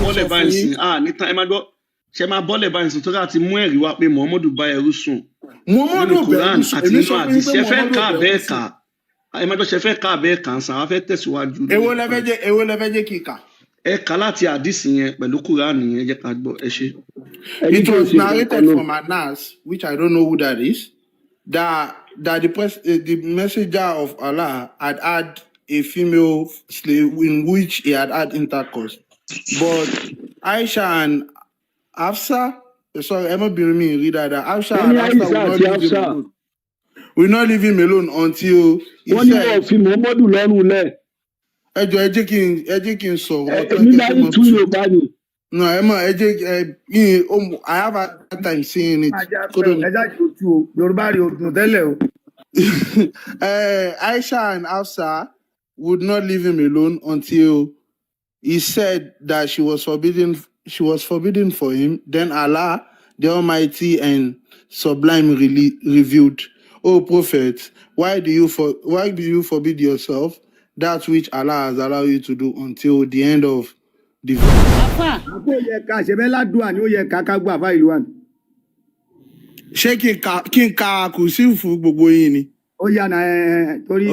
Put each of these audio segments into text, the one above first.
bọ́lẹ̀ báyìí sìn níta ẹ máa gbọ́ ṣe máa bọ́lẹ̀ báyìí sìn tó láti mú ẹ̀rí wá pé Muhammadu bá ẹrú sùn nínú Quran àti nínú àdìs ṣe fẹ́ ká bẹ́ẹ̀ ká ẹ máa gbọ́ ṣe fẹ́ ká bẹ́ẹ̀ ká sàn á fẹ́ tẹ̀síwájú. èwo lẹ́fẹ́ jẹ́ kíkà. ẹ kà láti àdìs yẹn pẹ̀lú Quran yẹn jẹ́ ká gbọ́ ẹ ṣe. It was narrated from Anas, which I don't know who that is, that the messenger of Allah had a female slave in which he had intercourse. But Aisha and Hafsa, sorry, Emma Birimi read that Aisha and Hafsa will not leave him alone until he said, I have a time seeing it. Aisha and Hafsa would not leave him alone until he said that she was forbidden for him. Then Allah, the Almighty and Sublime, revealed, "O Prophet, why do you forbid yourself that which Allah has allowed you to do until the end of the verse?" Ṣé kí n ka kùsí fún gbogbo yín ni? Ó yá na torí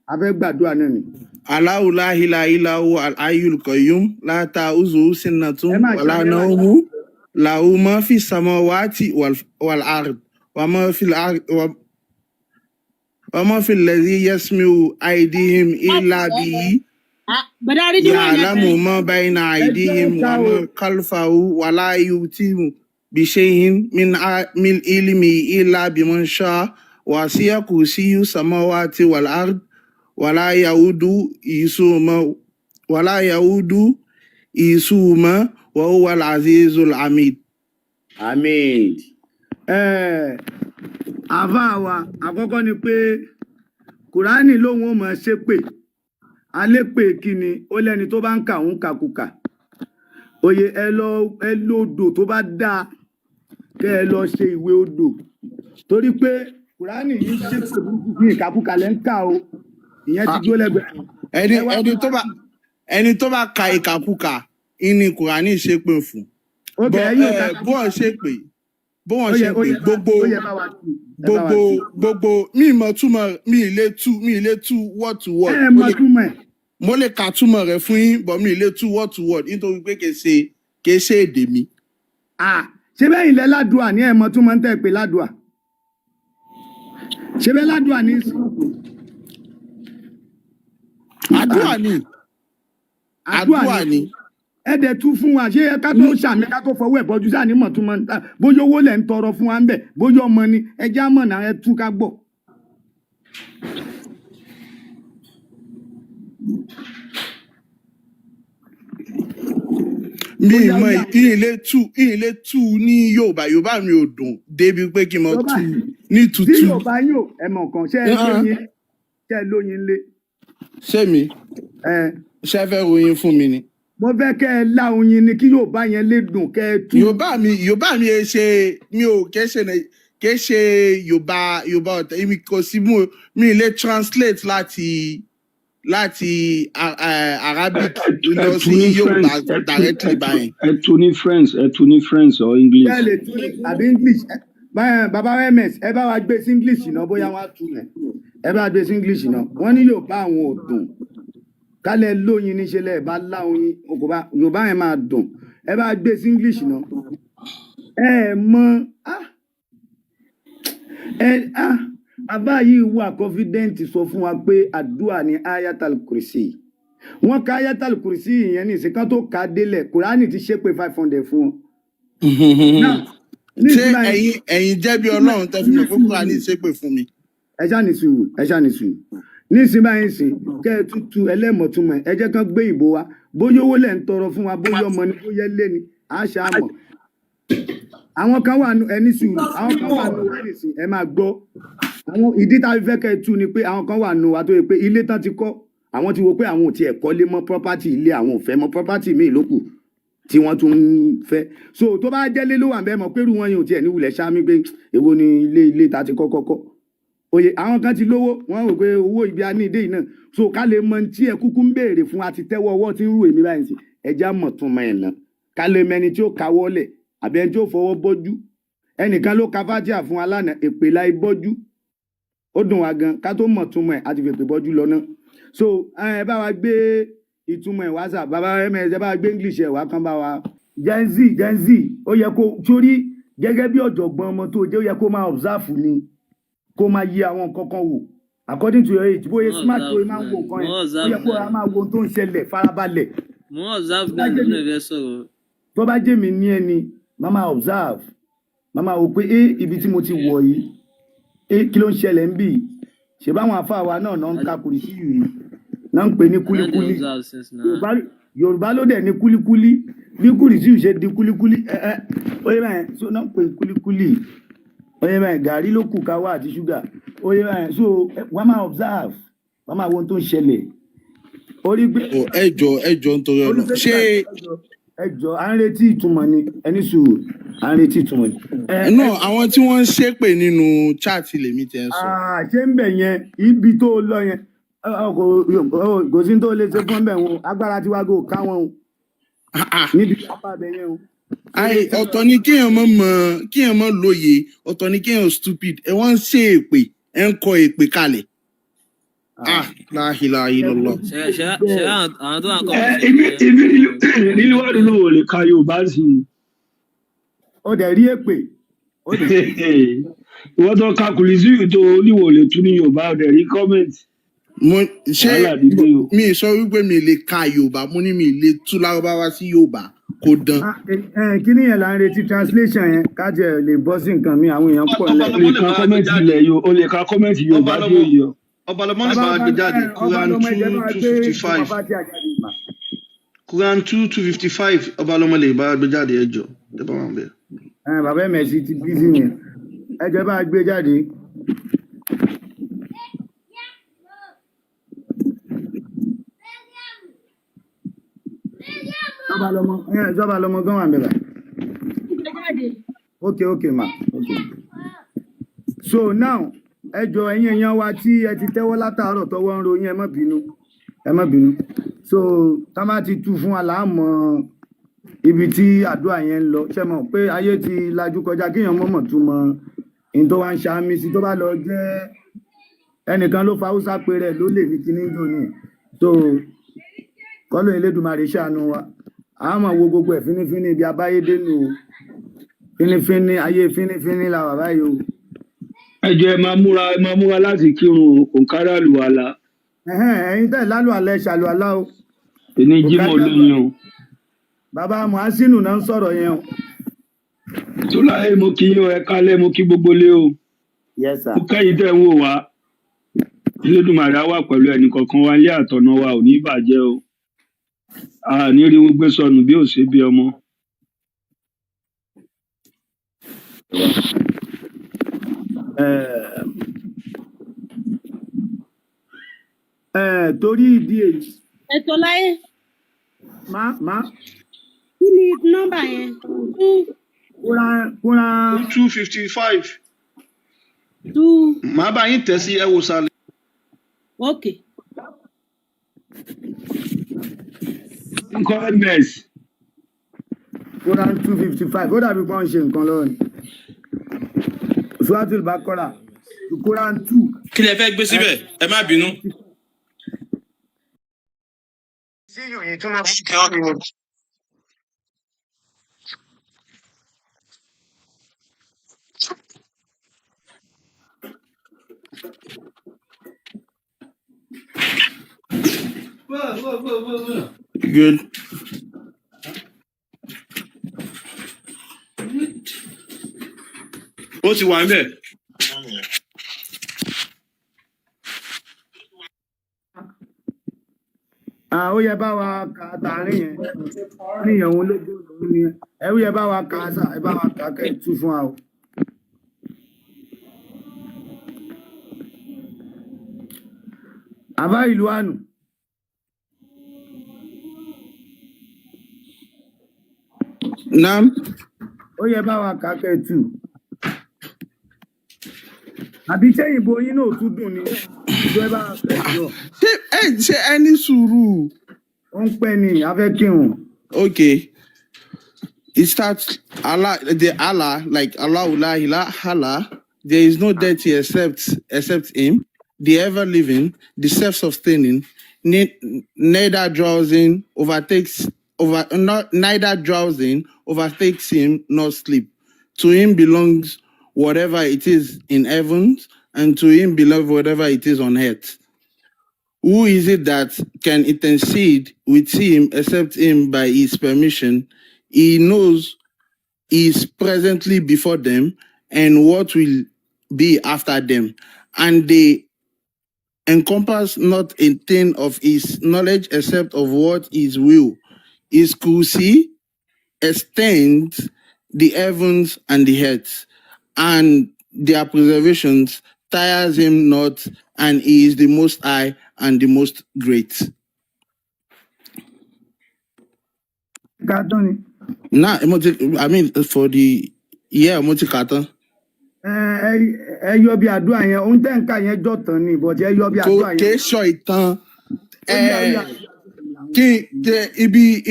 abẹ́ gbàdúrà náà ni. Allahu la ilaha illa huwa al-hayyul qayyum la ta'uzuhu sinatun wa la nawmun lahu ma fi samawati wal ard wa ma fi al-ard wa ma fi alladhi yasmi'u aydihim illa bihi ya'lamu ma bayna aydihim wa ma khalfahu wa la yu'timu بشيء من علمه إلا بمن شاء وسع كرسيه السماوات والأرض ولا يؤوده حفظهما وهو العزيز الحميد. Àmín. Àfáà wa àkọ́kọ́ ni pé Kùránì lóhun ó máa ṣépè alépè kíni ó lẹ́ni tó bá ń kà ń kàkùkà oyè ẹ lọ odò tó bá dáa kẹ́ ẹ lọ ṣe ìwé odò torí pé Kùránì yìí ṣépè burúkú bí ìkàkùkà lẹ́ ń kà o ìyẹn ti dúró lẹ́gbẹ̀ẹ́. ẹni tó bá ka ìkàkùkà ìní Kùránì ṣépè fún bó ṣe pé gbogbo mi mọ̀ túmọ̀ mi ilé tú word to word. Mo lè ka túmọ̀ rẹ̀ fún yín bọ̀ mi ilé tú word to word nítorí pé kìí ṣe èdè mi. Ṣé bẹ́ẹ̀ ilẹ̀ ládùá ní ẹ̀mọ́ tún máa ń tẹ̀ pé ládùá? Ṣé bẹ́ẹ̀ ládùá ní ìsìnkú? Àdúà ni. Ẹ̀dẹ̀ tún fún wa ṣé ká tó ṣàmì ká tó fọwọ́ ẹ̀bọ́jú sáà ní mọ̀ tún máa ń tà bóyá owó lẹ̀ ń tọrọ fún wa ń bẹ̀ bóyá ọmọ ni ẹja mọ̀ náà ẹ tún ká gbọ́. Mi mọ̀ ilé tú ní Yorùbá mi ò dùn débi pé kí n mọ̀ tú ní tútù. Tí Yorùbá yóò ẹ mọ̀ nǹkan ṣe ẹ lóyin lé. Ṣé mi? Ṣé fẹ́ ròyìn fún mi ni? Mo fẹ́ kẹ́ ẹ lá oyin ni kí Yorùbá yẹn lè dùn kẹ́ ẹ tú. Yorùbá mi ṣe mi ò kẹ́ ṣe Yorùbá ọ̀tẹ̀ èmi kò sí mi lè translate láti Arabic lọ sí Yorùbá directly báyìí. Ẹ tú ní French or English. Bẹ́ẹ̀ lè tú àbí English. Bàbá MS ẹ bá wa gbé sí English náà bóyá wọ́n á tú yẹn. Ẹ bá gbé sí English náà. Wọ́n ní Yorùbá àwọn ò dùn. Kálẹ̀ lóyin níṣẹ́ lẹ̀ bá láoyin Yorùbá yẹn máa dùn. Ẹ bá gbé sí English náà. Ẹ mọ̀ àbá yìí wà confident sọ fún wa pé àdúrà ní ayatal kursi wọn ka ayatal kursi yẹn ní ìsìnká tó ká délẹ̀ Kùránì ti ṣépè 500 fún wọn. Ṣé ẹ̀yin jẹ́ bí Ọlọ́run tẹ́ fi mọ̀ pé Kùránì ṣépè fún mi? Ẹ ṣáà ní sùúrù ní ìsìn báyìí sìn kẹ́ ẹ tútù ẹlẹ́mọ̀túnmọ̀ ẹ jẹ́ kán gbé ìbò wa bóyá owó lẹ̀ ń tọrọ fún wa bóyá ọmọ ni bóyá lé ni àṣà mọ̀. Àwọn kan wà ẹni sùúrù àwọn kan wà nù wẹ́rì sí ẹ máa gbọ́ àwọn ìdí tá a fi fẹ́ kẹ́ ẹ tú ni pé àwọn kan wà nù wá tó yẹ pé ilé tán ti kọ́ àwọn ti wo pé àwọn ò tiẹ̀ kọ́lé mọ́ property ilé àwọn ò fẹ́ mọ́ property míì lókù tí wọ́n tún ń fẹ́ so tó bá jẹ́lé ló wà bẹ́ẹ̀ mọ̀ pé irú wọn yóò tiẹ̀ ní wulẹ̀ sámi pé èwo ni ilé ta ti kọ́kọ́ oye àwọn kan ti lówó wọ́n rò pé owó ibi a ní ìdé yìí náà so ká lè mọ tí ẹ kúkú ń béèrè fún àti tẹ́wọ́ ọwọ́ tí ń rú èmi báyìí sí ẹja mọ̀ tún mọ ẹ̀ náà ká lè mẹni tí ó káwọ́lẹ̀ àbí ẹni tí ó fọwọ́ bọ́jú ẹnìkan ló ka fátíà fún alánà èpè láì bọ́jú ó dùn wá gan ká tó mọ̀ tún mọ̀ ẹ̀ àti fèpè bọ́jú lọ náà so ẹ bá wa gbé ìtumọ̀ ẹ̀ wá sà bàbá ms ẹ bá wa gbé english ẹ̀ wá kán bá wa Gen Z ó yẹ kó sórí gẹ́gẹ́ bí ọ̀jọ̀gbọ́n ọmọ tó jẹ́ ó yẹ kó máa observe ni kó máa yí àwọn nǹkan kan wò according to your age bóyá smart tó máa ń wo nǹkan yẹn ó yẹ kó máa wo ohun tó ń ṣẹlẹ̀ farabalẹ̀. mo observe náà nínú ìfẹ́ sọ̀rọ̀. tó bá jẹ́ mi ní ẹni máa observe máa wò pé ibi tí mo ti wọ̀ yìí kí ló ń ṣẹlẹ̀ ń bì ṣe báwọn afáwa náà ń ka kùrìsì yìí náà ń pè ní kúlíkúlí yorùbá ló dẹ̀ ní kúlíkúlí bí kùrìsì ṣe di kúlíkúlí oyè báyẹn so náà ń pè kúlíkúlí oyè báyẹn gàrí ló kù káwá àti ṣúgà oyè báyẹn so wọ́n máa observe wọ́n máa wo ohun tó ń ṣẹlẹ̀ orí gbé. ẹjọ nítorí ọ̀nà ṣé. ẹjọ à ń retí ìtumọ̀ ni ẹni sùúrù à ń retí ìtumọ̀ ni. náà àwọn tí wọ́n ń ṣépè nínú chaati lèmi tẹ́ ń sọ. ṣé ń bẹ̀ yẹn ibi tó lọ yẹn kò sí tó lè ṣe fún bẹ̀ wọn agbára tí wàá gò ká wọn o níbi apá bẹ̀ yẹn o. ọ̀tọ̀ ni kéèyàn mọ̀ lóye ọ̀tọ̀ ni kéèyàn stupid ẹ wọ́n ń ṣe èpè ẹ ń kọ èpè kalẹ̀. láhìláhì lọ́lọ́. ṣe àwọn tó wà kọ́. èmi nínú wàdùn ló lè ka Yorùbá sí i. ó dẹ̀ rí èpè. ìwọ́n tó ka kùrìsì tó oníwò lè tún ní Yorùbá ó dẹ̀ rí kọ́mẹ̀ntì. mi sọ wípé mi lè ka Yorùbá mo ní mi lè tú Lárúbáwá sí Yorùbá kò dán. kí ni yẹn là ń retí translation yẹn kájẹ lè bọ́ sí nǹkan mi àwọn èèyàn pọ̀ lẹ́. o lè ka kọ́mẹ̀ntì Yorùbá bí ó yọ. ọbalọmọ ní bá gbé jáde Quran 2:255 Quran 2:255 ọbalọmọ lè bá gbé jáde ẹjọ ẹ bá wọn bẹ. bàbá mẹsì ti bí sí yẹn ẹjọ bá gbé jáde. Ìjọba lọmọ gan wà ń bẹ̀rẹ̀. Okay ma. So now ẹjọ ẹ̀yin èèyàn wa tí ẹ ti tẹ́wọ́ látàárọ̀ tọwọ́ ń ro yín ẹ má bínú. So tá má ti tú fún wa láàmọ̀ ibi tí àdúrà yẹn ń lọ ṣe mọ̀ pé ayé ti lajú kọjá kéèyàn mọ̀mọ̀ tún mọ in tó wá ń ṣàmì sí tó bá lọ jẹ́ ẹnìkan ló fa Haúsá pé rẹ̀ ló lè ní kíní jò ní. So kọ́lọ́ Elédùmarè ṣàánú wa àmọ́ wo gbogbo ẹ̀ fínífíní ibi abáyédé nù o fínífíní ayé fínífíní la wà báyìí o. ẹjọ ẹ máa múra láti kírun òǹkárá àlùwàlà. ẹ̀yin tẹ̀ lálùwàlà ẹ ṣàlùwàlà o. èmi Jímọ̀ lóyún o. bàbá Muhasinu náà ń sọ̀rọ̀ yẹn o. tó láyé mo kí yín o ẹ kálẹ̀ mo kí gbogbo lé o. Yes sir. mo kẹ́yìn tẹ̀ ń wò wá Elédùmarè á wà pẹ̀lú ẹnì kọ̀ọ̀kan wa ilé àtọ̀nà wa ò ní bàjẹ́ o. ní rí wọn gbé sọnù bí ò ṣe bí ọmọ. torí ìdí èyí. ètò láyé. má. kí ni nọ́mbà yẹn. kúra. 2:55. màá bá yín tẹ̀ sí ẹ wò sálẹ̀. ok. Correctness. Quran 2:55 ó dàbí pọ́n ṣe nǹkan lọ́wọ́ ni. Suratul Baqara Quran 2. kí lẹ fẹ́ gbé síbẹ̀ ẹ má bínú. Good. ó ti wà ń bẹ̀. ó yẹ bá wa kà tààrin yẹn níyàn òun lójú òun ni ẹ ó yẹ bá wa kà sá ẹ bá wa kà kẹ́ ẹ tú fún wa o. àbá ìlú àánú. Naam. ó yẹ bá wa kà kẹ́ ẹ tú. àbí sẹ́yìn bo yín náà tún dùn ni ìjọba bá wa kà ẹ jọ. ṣé ẹni sùúrù. ó ń pẹ́ ni a fẹ́ kírun. Okay. It starts Allah, like Allah, la ilaha Allah. There is no deity except Him, the ever living, the self-sustaining, neither drowsing overtakes Him nor sleep. To Him belongs whatever it is in heavens, and to Him belongs whatever it is on earth. Who is it that can intercede with Him except Him by His permission? He knows He is presently before them and what will be after them. And they encompass not a thing of His knowledge except of what His will. His kursi extends the heavens and the earth, and their preservations tires Him not, and He is the Most High and the Most Great. Nah, I mean for the multi-carton. ẹ yọ bí àdúrà yẹn ohun tẹ́ ń kà yẹn jọ tán ni but ẹ yọ bí àdúrà yẹn. Kò sọ ìtàn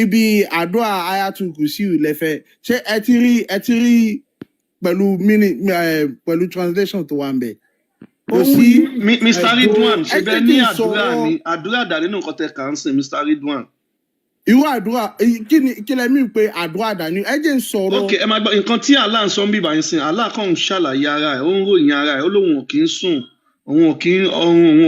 ibi àdúrà Ayatul Kursiyu lẹ́fẹ̀ẹ́ ṣé ẹ ti rí pẹ̀lú translation tó wà ń bẹ̀. Kò sí Mr. Ridwan ṣe bẹ́ẹ̀ ní àdúrà dà nínú nǹkan tẹ́ kà ń sìn Mr. Ridwan. Irú àdúrà kí lẹ mí pé àdúrà dání ẹ jẹ́ ń sọ̀rọ̀. Ok ẹ máa gbọ́ nǹkan tí Allah ń sọ ń bíbá yín sìn Allah kàn ń ṣàlàyé ara ẹ̀ ó ń ròyìn ara ẹ̀ ó lóun ò kí ń sùn òun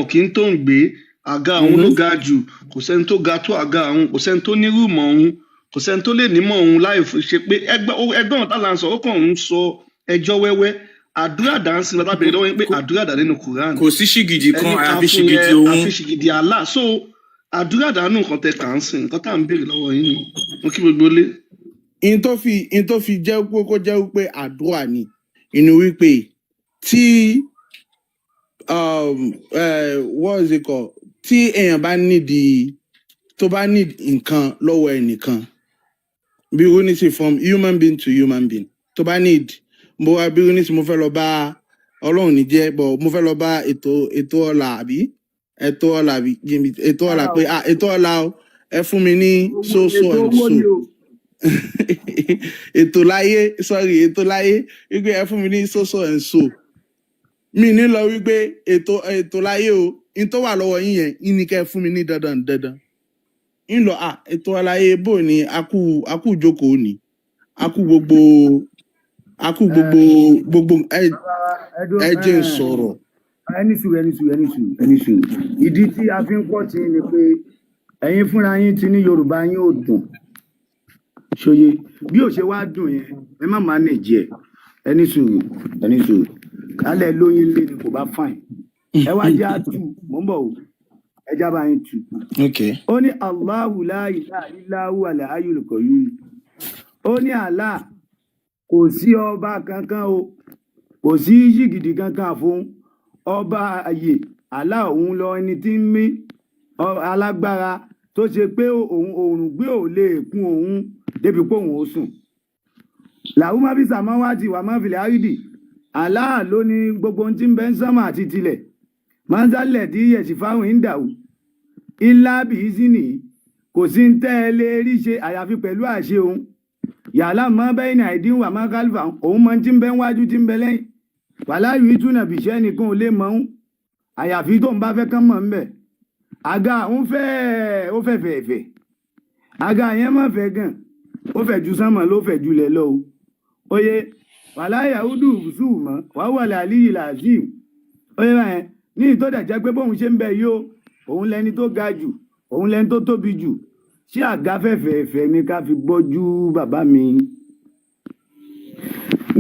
ò kí ń tó ń gbé àga òun ló ga jù kò sẹ́ni tó ga tó àga òun kò sẹ́ni tó nírú mọ́ òun kò sẹ́ni tó lè nímọ̀ òun láì ṣe pé ẹgbẹ́ ọ̀tá là ń sọ ó kàn ń sọ ẹjọ́ wẹ́wẹ́ àdúrà dà ń sìn bàtà bèrè lọ́wọ́ yín pé àdúrà dà nínú Quran. Kò sí ṣìgìdì kan àfi ṣìgìdì òun. àfi ṣìgìdì Allah so àdúrà dànù nǹkan tẹ kà ń sìn nǹkan tá à ń béèrè lọ́wọ́ yín ni mo kí gbogbo lé. in tó fi jẹ́ pé kó jẹ́ wípé àdúrà ni inú wípé tí what is it called tí èèyàn bá nídìí tó bá need nǹkan lọ́wọ́ ẹnìkan bí wọ́n ní sí from human being to human being tó bá need mo wá bí wọ́n ní sí mo fẹ́ lọ bá Ọlọ́run ní jẹ́ bọ̀ mo fẹ́ lọ bá ètò ọ̀la àbí ètò ọ̀la pé ètò ọ̀la o ẹ fún mi ní so and so ètò láyé wípé ẹ fún mi ní so and so mi ní lọ wípé ètò láyé o in tó wà lọ́wọ́ yín yẹn in ní kẹ́ fún mi ní dandan in lọ ètò láyé bò ní akú ìjókòó ni akú gbogbo ẹ jẹ́ n sọ̀rọ̀. ẹni sùn ìdí tí a fi ń pọ̀ tí ni pé ẹ̀yin fúnra yín ti ní Yorùbá yín ò dùn ṣòye bí ò ṣe wá dùn yẹn ẹ má máa nìjì ẹ ẹni sùn kálẹ̀ lóyún lé ni kò bá fàìn ẹ wá jẹ́ àtù mò ń bọ̀ o ẹ já bá yín tù. ó ní Allahu la ilaha illa huwa al-hayyul qayyum ó ní Allah kò sí ọba kankan o kò sí yìgìdì kankan fún ọba ayé Allah òun lọ ẹni tí ń mí alágbára tó ṣe pé òun gbé ò lè kún òun débi pé òun ó sùn làwọn máa fi sàmáwáàtì wà máa fìlẹ̀ àrídì Allah ló ní gbogbo ohun tí ń bẹ ń sánmà àti tilẹ̀ máa ń sálẹ̀ tí yẹ̀sì fáwọn ìdàwó ilá bìí sí nìyí kò sí ń tẹ́ ẹ lé rí ṣe àyàfi pẹ̀lú àṣẹ òun yàrá mọ́ bẹ́ẹ̀ ní àìdín wà má kálífà òun mọ tí ń bẹ ń wájú tí ń bẹ lẹ́yìn wàláyù ìtúnà bìṣẹ́ nìkan ò lè mọ̀ ń àyàfi tó ń bá fẹ́ kán mọ̀ ń bẹ̀ àga òun ó fẹ́ fẹ̀ẹ̀fẹ̀ àga yẹn má fẹ́ gan ó fẹ́ ju sánmọ̀ ló fẹ́ ju lẹ̀ lọ o oye wàláyà udu bùsù mọ́ wàá wà láàlíyì làásìm oye báyẹn ní ìtọ́jà jẹ́ pé bóun ṣe ń bẹ yìí o òun lẹni tó ga jù òun lẹni tó tóbi jù ṣé àga fẹ̀fẹ̀ẹ̀fẹ̀ ni ká fi gbọ́jú bàbá mi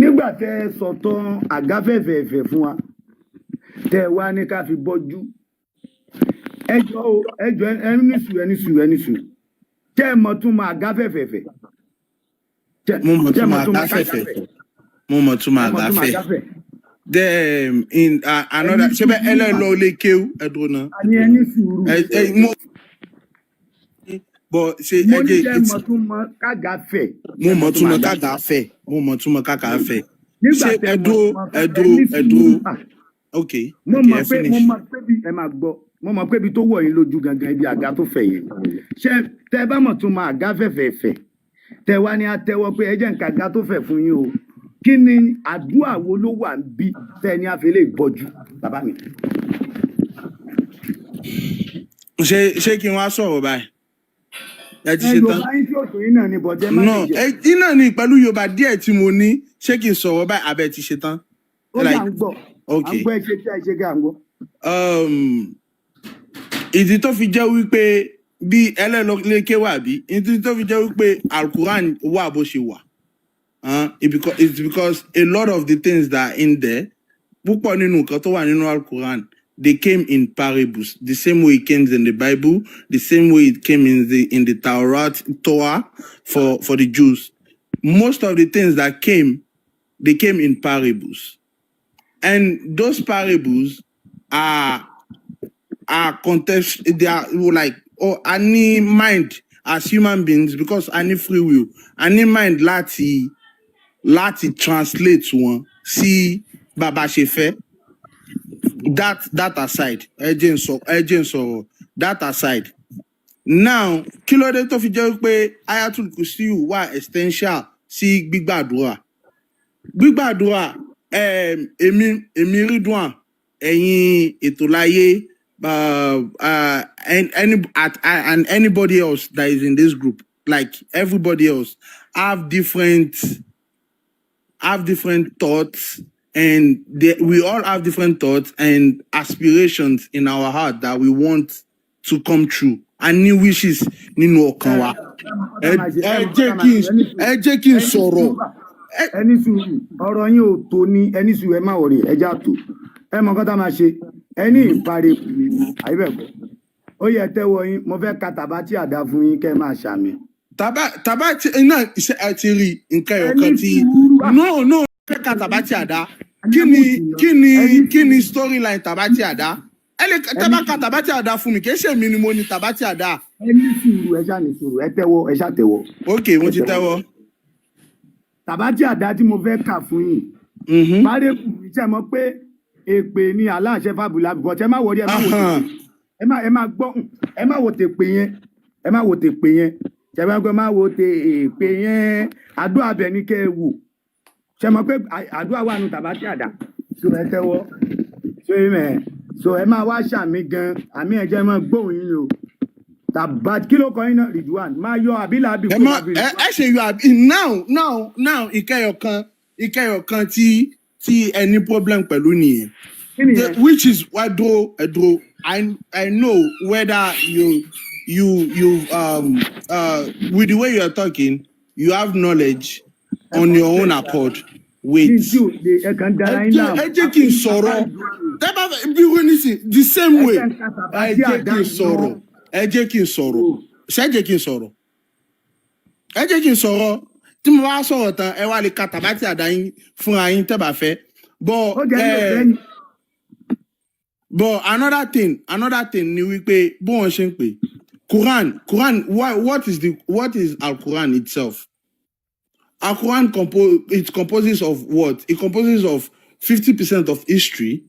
nígbà tẹ́ sọ̀tàn àga fẹ̀fẹ̀ẹ̀fẹ̀ fún wa tẹ́ wá ní ká fi bọ́jú ẹjọ́ ẹni sùn tẹ́ mọ̀ tún máa àga fẹ̀fẹ̀ẹ̀fẹ̀. mo mọ̀ tún máa àga fẹ̀fẹ̀ mo mọ̀ tún máa àga fẹ̀. Then in another ṣé bẹ́ẹ̀ ẹlẹ́lọ́ lè kéwú ẹ̀dùn náà. àní ẹni sùúrù. But ṣe mo ní jẹ́ mọ̀túnmọ̀ kága fẹ̀. mo mọ̀túnmọ̀ kága fẹ̀ mo mọ̀túnmọ̀ kága fẹ̀. nígbà ṣe tẹ́ ẹdúró ok mo mọ̀ pé bí ẹ máa gbọ́ mo mọ̀ pé ibi tó wọ̀ yín lójú gangan ibi àga tó fẹ̀ yẹn ṣé tẹ́ bá mọ̀ tún máa àga fẹ̀fẹ̀fẹ̀ tẹ́ wá ní àtẹ́wọ́ pé ẹ jẹ́ nǹkan àga tó fẹ̀ fún yín o kí ni àdúrà wo ló wà ń bí tẹ́ ní àfẹ́lẹ́ ìgbọ́jú bàbá mi. ṣé kí n wá sọ̀rọ̀ báyìí ẹ ti ṣe tán. Yorùbá yín tí òtò yín náà ni bọ̀jẹ́ máa ń jẹ. iná ni pẹ̀lú Yorùbá díẹ̀ tí mo ní ṣé kí n sọ̀rọ̀ báyìí abẹ́ ti ṣe tán. ó yà ń gbọ́ à ń gbọ́ ẹ ṣe tí a ṣe gà ń gbọ́. ìdí tó fi jẹ́ wípé bí ẹlẹ́lọ́lẹ́kẹ́ wà bí ìdí tó fi jẹ́ wípé Al-Quran wà bó ṣe wà it's because a lot of the things that are in there púpọ̀ nínú nǹkan tó wà nínú Al-Quran they came in parables the same way it came in the Bible the same way it came in the Torah for the Jews. Most of the things that they came in parables, and those parables are they are like any mind as human beings because any free will any mind láti translate one see baba ṣe fẹ́. That aside so that aside now kí ló dé tó fi jẹ́ pé Ayatul Kursi wà essential sí gbígbàdúrà èmi Ridwan ẹ̀yin ètò láyé and anybody else that is in this group like everybody else have different thoughts. And we all have different thoughts and aspirations in our heart that we want to come true. And new wishes nínú ọkàn wa. Ẹ jẹ́ kí n sọ̀rọ̀. Ẹni sùúrù ọ̀rọ̀ yín ò tó ní ẹni sùúrù ẹ má wọrí ẹ já tó. Ẹ mọ̀ nǹkan tá máa ṣe ẹni ìparí àyíbẹ̀kọ́. Ó yẹ tẹ́wọ́ yín mo fẹ́ ka tàbátì àdá fún yín kẹ́ ẹ máa ṣàmì. Tàbátì náà iṣẹ́ àti rí nǹkan ẹ̀yọ̀kan tí no. Ka Tabati Ada kí ni storyline Tabati Ada tẹ́bá ka Tabati Ada fún mi kì í ṣe mi ni mo ní Tabati Ada. ẹni sùúrù ẹ ṣáà ní sùúrù ẹ tẹ́wọ́ ẹ ṣáà tẹ́wọ́. ok mo ti tẹ́wọ́. Tabati Ada tí mo fẹ́ kà fún yín. Bárẹ́kù iṣẹ́ mọ̀ pé èpè ni aláṣẹ fábùlà bọ̀ tẹ́ má wọlé ẹ má gbọ́ ẹ má wò tèpè yẹn ẹ má wò tèpè yẹn tẹ́bá gbọ́ má wò tèpè yẹn àdúrà abẹ ní kẹ́ ẹ wò. Ṣé mọ̀ pé àdúrà wà nù Tabati Ada so ẹ tẹ́wọ́ so ẹ so ẹ máa wá ṣàmì gan àmì ẹ̀jẹ̀ máa gbóhùn yín o Tabati kí ló kọ yín náà Ridwan máa yọ àbílà àbí kó àbí. ẹ ṣe yọ àbí now ìkẹyọ̀kan tí ẹni problem pẹ̀lú nìyẹn which is why ẹdro I know whether you with the way you are talking you have knowledge on your own accord. Wait. Ẹ jẹ́ kí n sọ̀rọ̀. Bí wọ́n ní sí the same way. Ẹ jẹ́ kí n sọ̀rọ̀. Ṣé ẹ jẹ́ kí n sọ̀rọ̀? Tí mo bá sọ̀rọ̀ tán, ẹ wá lè ka Tabati Ada yín fúnra yín tẹ́ bá fẹ́. But another thing ni wípé bó wọn ṣe ń pè. Quran, what is Al-Quran itself? Al-Quran composes of what? It composes of 50% of history,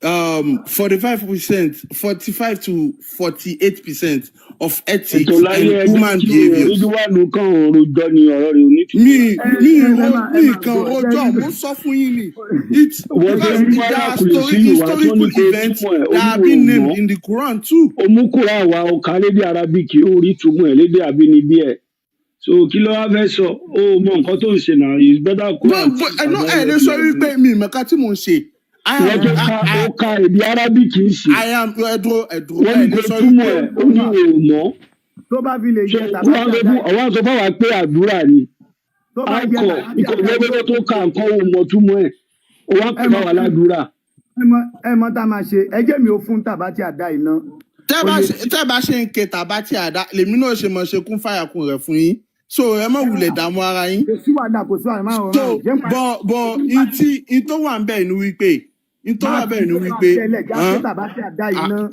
45 to 48% of ethics and human behavior. It's historical events that have been named in the Quran too. So kí ló wá fẹ́ sọ ó mọ nǹkan tó ń ṣe náà is better Quran. No ẹ lè sọ wípé mi ìmọ̀ká tí mò ń ṣe. Wọ́n tó ka èdè Arabic kì í ṣe. Ẹ̀dùn wọ́n ní kó túmọ̀ ẹ̀ ó ní òmọ́. Tó bá fi lè yẹ tàbí àwọn sọ fún wa pé àdúrà ni. Ìkọ̀gbẹ́gbẹ́ tó ka nǹkan ó mọ túmọ̀ ẹ̀ ó wá pè wá ládùúrà. Ẹ mọ tá a máa ṣe ẹ jẹ́ mi ò fún Tabati Ada iná. Tẹ́ bá ṣe ń ké Tabati Ada lèmi náà ṣe mọ̀ ṣe kún fàyàkùn rẹ̀ fún yín so ẹ má wulẹ̀ dààmú ara yín. Kò sí wàhálà máa ń rọrùn. So bọ̀ in tó wà ń bẹ̀ ni wípé Tabati Ada iná.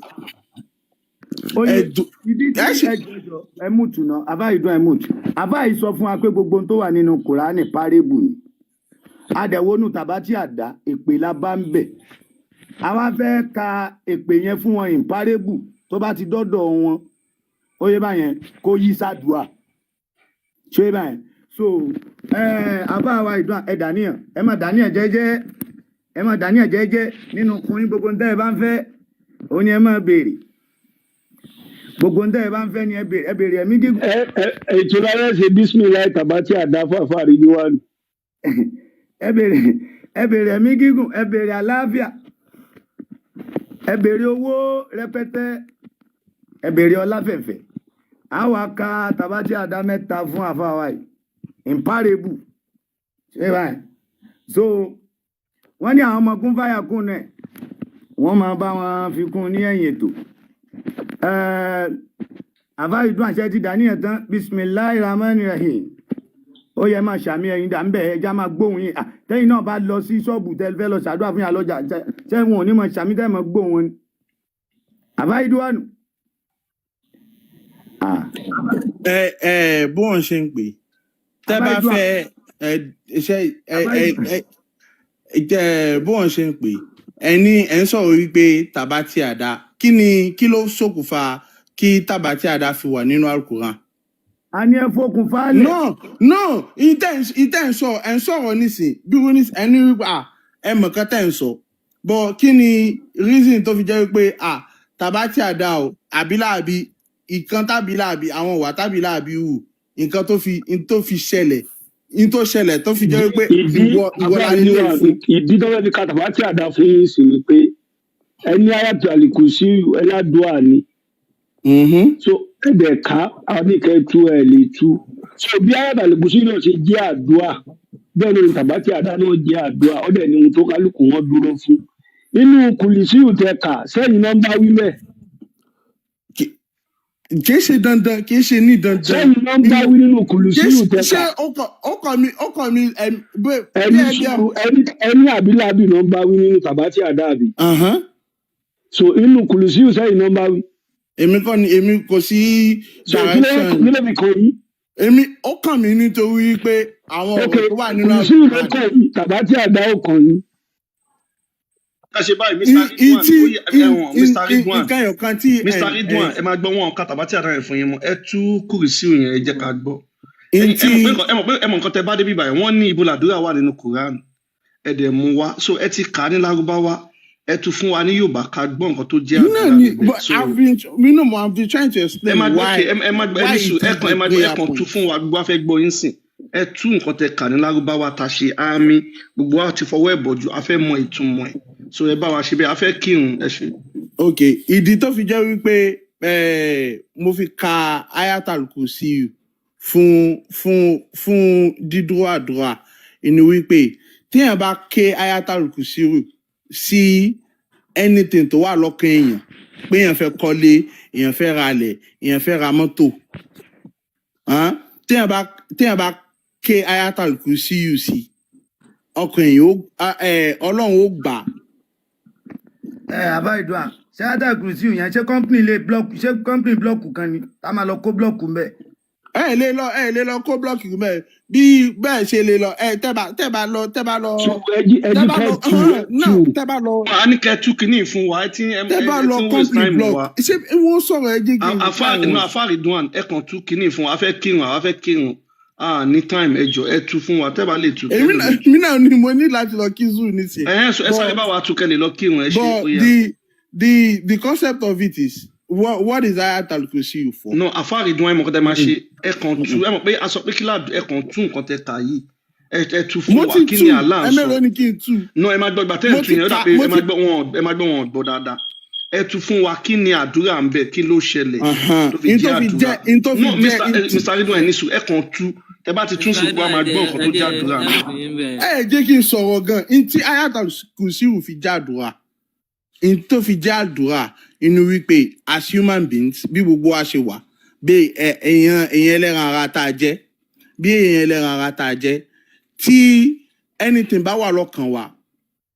Ẹ mútu náà àbá ìdún ẹ mútu àbá yìí sọ fún wa pé gbogbo tó wà nínú Kùránì párébù ni adẹ̀wónú Tabati Ada èpè la bá ń bẹ̀ àwa fẹ́ ka èpè yẹn fún wọn ìmpárébù tó bá ti dọ́dọ̀ wọn ó yé báyẹn kó yí sádùá ṣé báyẹn so àbá wa ìdún ẹ dàníyàn ẹ má dàníyàn jẹ́jẹ́ nínú kùnrin gbogbo ntẹ́ ẹ bá ń fẹ́ òun ni ẹ má béèrè gbogbo ntẹ́ ẹ bá ń fẹ́ ni ẹ béèrè ẹ̀mí gígùn. ètò láyé ṣe bísímìlá tàbátì àdáfàfà rí níwájú. ẹ béèrè ẹ̀mí gígùn ẹ béèrè àlàáfíà ẹ béèrè owó rẹpẹtẹ ẹ béèrè ọláfẹ̀fẹ̀ àwa ka tàbátì àdá mẹ́ta fún àfàwà yìí imparable ṣé báyìí so wọ́n ní àwọn ọmọ kún fáyà kún náà wọ́n máa bá wọn fi kún ní ẹ̀yìn ètò àbá ìdún àṣẹ ti dà níyẹn tán bisimilahi rahman rahim ó yẹ máa ṣàmì ẹ̀yin dà ń bẹ̀ ẹja máa gbóhùn yín tẹ́yìn náà bá lọ sí ṣọ́ọ̀bù tẹ́ fẹ́ lọ ṣàdúrà fún yà lọ́jà tẹ́ wọn ò ní mọ̀ ṣàmì tẹ́ mọ̀ gbóhùn wọn ni àbá ìdún wà nù. bó wọn ṣe ń pè tẹ́ bá fẹ́ bó wọn ṣe ń pè ẹni ẹ ń sọ̀rọ̀ wípé tàbátì àdá kí ló ṣokùnfà kí tàbátì àdá fi wà nínú Al-Quran. a ní ẹ fokùn fálẹ̀. no ìtẹ́ ń sọ̀rọ̀ nísìn bí wọ́n ní ẹni wípé ẹ mọ̀ kan tẹ́ ń sọ bọ́ kí ni reason tó fi jẹ́ wípé tàbátì àdá o àbíláàbí ìkan tábìláàbí àwọn ìwà tábìláàbí hù nǹkan tó fi ṣẹlẹ̀ tó ṣẹlẹ̀ tó fi jẹ́ wípé ìwọ́lá nílé fún. ìdí tó fẹ́ fi ka tàbátì àdá fún yín sí ni pé ẹni ayàtò àlìkù sí ẹládùá ni. so ẹ̀dẹ̀ ká àbíkẹ́ tú ẹ̀ lè tú. so bí ayàtò àlìkù sí náà ṣe jẹ́ àdúà bẹ́ẹ̀ ni tàbátì àdá náà jẹ́ àdúà ọ̀dẹ̀ ni ohun tó kálukú wọn dúró fún. inú kùlìsíù tẹ kà sẹ́yìn náà ń bá wí mẹ́. kì í ṣe dandan kì í ṣe ní dandan. sẹ́yìn náà ń bá wí nínú kùlìsíù tẹ kà. ṣé ọkọ mi ẹni àbíláàbí náà ń bá wí nínú tàbátì àdá àbí. so inú kùlìsíù sẹ́yìn náà ń bá wí. èmi kò sí direction. kí ló fi kàn yín. èmi ó kàn mí nítorí pé àwọn ọ̀rọ̀ tó wà nínú kùlìsíù ló kàn yín tàbátì àdá ò kàn yín. ká ṣe báyìí Mr. Ridwan ẹ máa gbọ́ wọn ká tàbátì àdá yẹn fún yín mọ́ ẹ tú kùrìsíù yẹn ẹ jẹ́ ká gbọ́. ẹ mọ̀ nǹkan tẹ bá débi báyìí wọ́n ní ibo làdúrà wà nínú Quran ẹ dẹ̀ mú wa so ẹ ti kà á ní Lárúbáwá ẹ tún fún wa ní Yorùbá ká gbọ́ nǹkan tó jẹ́ àdúrà I've been trying to explain why ẹ kàn tún fún wa gbogbo afẹ́ gbọ́ yín sìn ẹ tú nǹkan tẹ kà ní Lárúbáwá ta ṣe àmì gbogbo wa ti fọwọ́ ẹ̀ bọ̀jú afẹ́ mọ ìtumọ̀ ẹ̀ so ẹ bá wa ṣe bẹ́ẹ̀ afẹ́ kírun ẹ ṣe. ok ìdí tó fi jẹ́ wípé mo fi ka Ayatul Kursi fún dídúró àdúrà inú wípé téèyàn bá ké Ayatul Kursi sí anything tó wà lọ́kàn èèyàn pé èèyàn fẹ́ kọ́lé èèyàn fẹ́ ralẹ̀ èèyàn fẹ́ ra mọ́tò téèyàn bá ké Ayatul Kursi sí ọkàn èèyàn Ọlọ́run ó gbà. àbá ìdúrà ṣé Ayatul Kursi yẹn ṣé company blọọkù kan ni tá a máa lọ kó blọọkù mbẹ. ẹ lè lọ kó blọọkù mbẹ bí bẹ́ẹ̀ ṣe lè lọ tẹ́ bá lọ. a ní kẹ́ tú kínní fún wa ẹ ti ń waste time wa. ṣé wọ́n sọ̀rọ̀ ẹ jẹ́ kí n àfáà Ridwan ẹ kàn tú kínní fún wa a fẹ́ kírun ní time ẹjọ ẹ tú fún wa tẹ́ bá lè tú. èmi náà ni mo ní láti lọ kí zoo nísìnyí. ẹ sáré bá wa tú kẹ́lẹ̀ lọ kírun ẹ ṣe ó yá. the concept of it is what is Ayatul Kursi for. no àfáà Ridwan ẹ mọ̀ kọ́tẹ́ máa ṣe ẹ kàn tú ẹ mọ̀ pé a sọ pé kí láàdù ẹ kàn tú nǹkan tẹ kà yìí ẹ tú fún wa kí ni Allah ń sọ. ẹ mẹ́rin ni kí n tú. no ẹ máa gbọ́ ìgbà tẹ́ ẹ tú yẹn ó dà pé ẹ máa gbọ́ wọn gbọ́ dáadáa. ẹ tú fún wa kí ni àdúrà ń bẹ kí ló ṣẹlẹ̀ tó fi jẹ́ àdúrà. no Mr. Ridwan ẹ ní sùn ẹ kàn tú tẹ bá ti tún sí wa máa gbọ́ nǹkan tó jẹ́ àdúrà. ẹ jẹ́ kí n sọ̀rọ̀ gan ntí Ayatul Kursi fi jẹ́ àdúrà ntó fi jẹ́ àdúrà inú wípé as human beings bí gbogbo wa ṣe wà bí èèyàn ẹlẹ́ran ara tá a jẹ́ tí anything bá wà lọ́kàn wa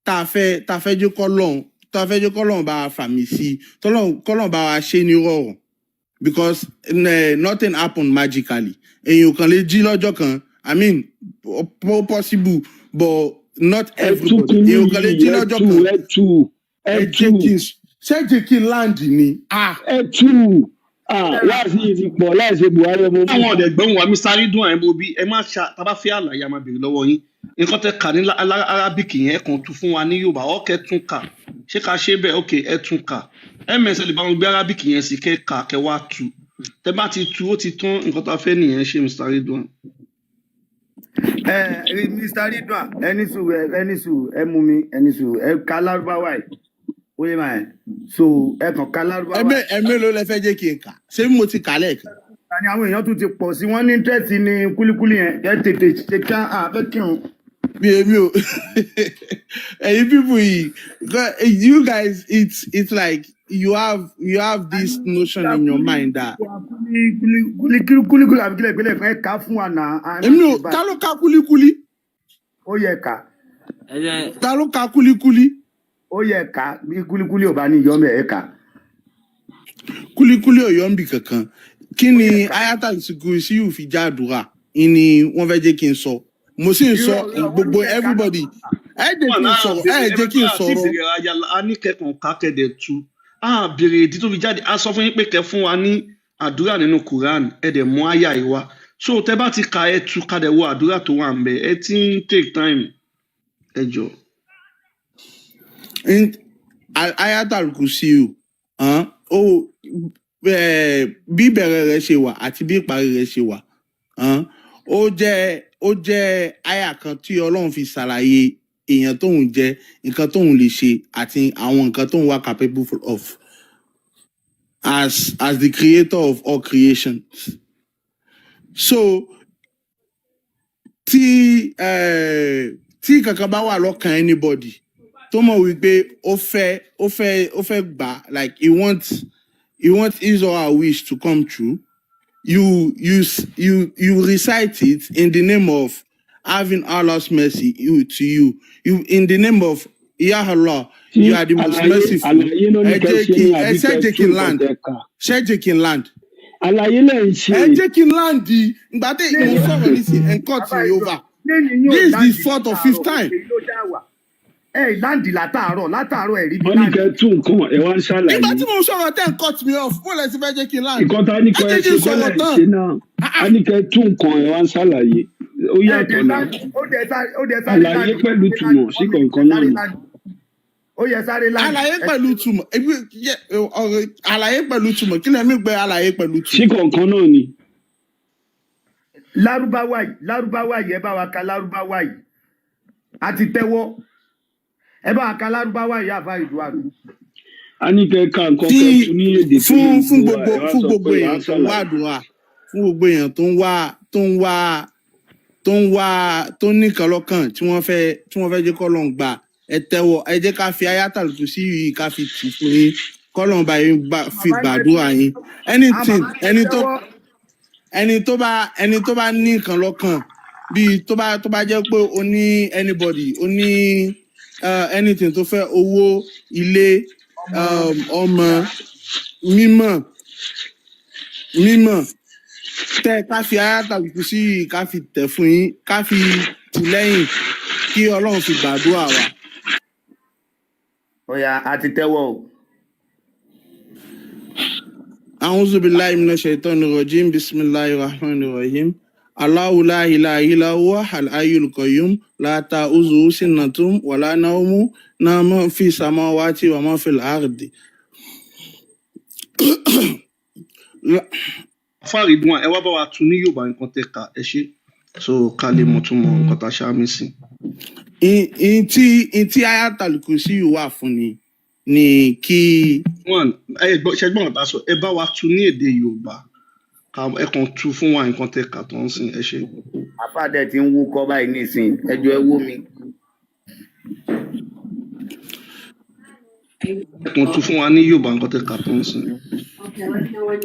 tá a fẹ́ jẹ́ kọ́lọ́run bá wa fàmì sí kọ́lọ́run bá wa ṣe ní rọrùn because nothing happen magically èèyàn kan lè jí lọ́jọ́ kan I mean possible but not everybody èèyàn kan lè jí lọ́jọ́ kan. ẹ tú ṣé jẹ́ kí n land ni. ẹ tú láti yìí ti pọ̀ láìsí Buhari ọmọ àwọn ọ̀dẹ̀ gbọ́n wa Mr. Ridwan ẹ̀ bó bí ẹ má ṣá tábà fẹ́ àlàyé a máa béèrè lọ́wọ́ yín nǹkan tẹ́ kà ní Arabic yẹn ẹ kàn tún fún wa ní Yorùbá ọ̀kẹ́ tún kà ṣé ká ṣe bẹ́ẹ̀ ok ẹ tún kà msl lè bá wọn gbé Arabic yẹn sí kẹ́ kà kẹ́ wá tú tẹ́ bá ti tú ó ti tán nǹkan tá a fẹ́ nìyẹn ṣe Mr. Ridwan. Mr. Ridwan ẹni sùn ẹ mú mi ẹni sùn ẹ ká Lárúbáwá yìí ó yẹ máa so ẹ kàn ká Lárúbáwá. ẹ mélòó lẹ fẹ́ jẹ́ kí n kà ṣé mo ti kà lẹ́ẹ̀kan. ni àwọn èèyàn tún ti pọ̀ sí wọ́n ní tẹ́tì ní kúlíkúlí yẹn ẹ tètè ṣe ká àfẹ́ kírun. mi ò ẹ̀yin people yìí you guys it's like you have this notion in your mind that. kúlíkúlí àbí kílẹ̀ ìpínlẹ̀ kan ẹ ká fún wa náà. èmi ò ta ló ká kúlíkúlí. ó yẹ ká. ta ló ká kúlíkúlí. ó yẹ ká bí kúlíkúlí ò bá ní yọmọ ẹ ká. kúlíkúlí ò yọ ń bì kankan kí ni ayatal Kursi yóò fi já àdúrà ni wọ́n fẹ́ jẹ́ kí n sọ mo sì ń sọ gbogbo everybody ẹ jẹ́ kí n sọ̀rọ̀. a ní kẹ́kọ̀ọ́ kákẹ́dẹ̀ tu a béèrè ìdí tó fi jáde a sọ fún yín pé kẹ́ fún wa ní àdúrà nínú Quran ẹ dẹ̀ mú àyà yìí wá so tẹ́ bá ti ka ẹ tu ká dẹ̀ wo àdúrà tó wà ń bẹ ẹ ti ń take time ẹ jọ. ayatal Kursi o bí ìbẹ̀rẹ̀ rẹ̀ ṣe wà àti bí ìparí rẹ̀ ṣe wà ó jẹ́ àyà kan tí Ọlọ́run fi ṣàlàyé èèyàn tóun jẹ́ nǹkan tóun lè ṣe àti àwọn nǹkan tóun wà capable of as the creator of all creation. So tí kankan bá wà lọ́kàn anybody tó mọ̀ wípé ó fẹ́ gbà like he wants his or her wish to come true. You recite it in the name of having Allah's mercy to you. You in the name of Ya Allah, you are the most merciful. Shejikin land. Shejikin land. But this is the fourth or fifth time. Láǹdì látàárọ̀ ẹ̀rí bí láǹdì. wọ́n ní kẹ́ tún nǹkan ẹ̀ wá ń ṣàlàyé. nígbà tí mo sọ̀rọ̀ tẹ́ cut me off mo lè ti fẹ́ jẹ́ kí n láǹdì. ìkọ́ta ní kẹ́ ṣe kọ́lẹ̀ ṣe náà a ní kẹ́ tún nǹkan ẹ̀ wá ń ṣàlàyé ó yàtọ̀ náà àlàyé pẹ̀lú túmọ̀ sí kọ̀ọ̀kan náà ni. ó yẹ sáré láǹdì. àlàyé pẹ̀lú túmọ̀ kí lẹ́mí gbé àlàyé pẹ̀lú túmọ̀. sí kọ̀ọ̀kan náà ni. lárúbáwá yìí ẹ bá wa ka lárúbáwá yìí a ti tẹ́wọ́ ẹ bá ka lárúbáwá yìí àfa ìdúwàdù. a ní kẹ́ ká nǹkan kẹ́ tún ní èdè fún gbogbo èèyàn tó ń wá àdúrà fún gbogbo èèyàn tó ní kan lọ́kàn tí wọ́n fẹ́ jẹ́ kọ́lọ́n gbà ẹ tẹ́wọ́ ẹ jẹ́ ká fi ayatal Kursi yìí ká fi tì fún yín kọ́lọ́n bá yín fi gbàdúrà yín anything ẹni tó bá ní kan lọ́kàn bíi tó bá jẹ́ pé o ní anybody o ní anything tó fẹ́ owó ilé ọmọ mímọ̀ tẹ́ ká fi ayatal Kursi yìí ká fi tẹ̀ fún yín ká fi tì lẹ́yìn kí Ọlọ́run fi gbàdúrà wa. Ọ̀yà àti tẹ́wọ́ o. A'udhu billahi minash shaitanir rajim bismillahir rahmanir rahim. Allahu la ilaha illa huwa al-hayyul qayyum la ta'uzuhu sinatun wa la nawmun ma fi samawati wa ma fil ardi. Fáàrí dùn ẹ wá bá wa tún ní Yorùbá nǹkan tẹ́ ka ẹ ṣe so ká lè mọ̀ tún mọ̀ nǹkan tá a ṣáàmì sí. Ìtí ayatal Kursi wà fún ni kí. ṣẹgbọn ọ̀tá sọ ẹ bá wa tún ní èdè Yorùbá ẹ kàn tú fún wa nǹkan tẹ́ ka tó ń sìn ẹ ṣe. àfàdé tí ń wúkọ báyìí nísìn ẹjọ ẹ wó mi. ẹ kàn tú fún wa ní Yorùbá nǹkan tẹ́ ka tó ń sìn.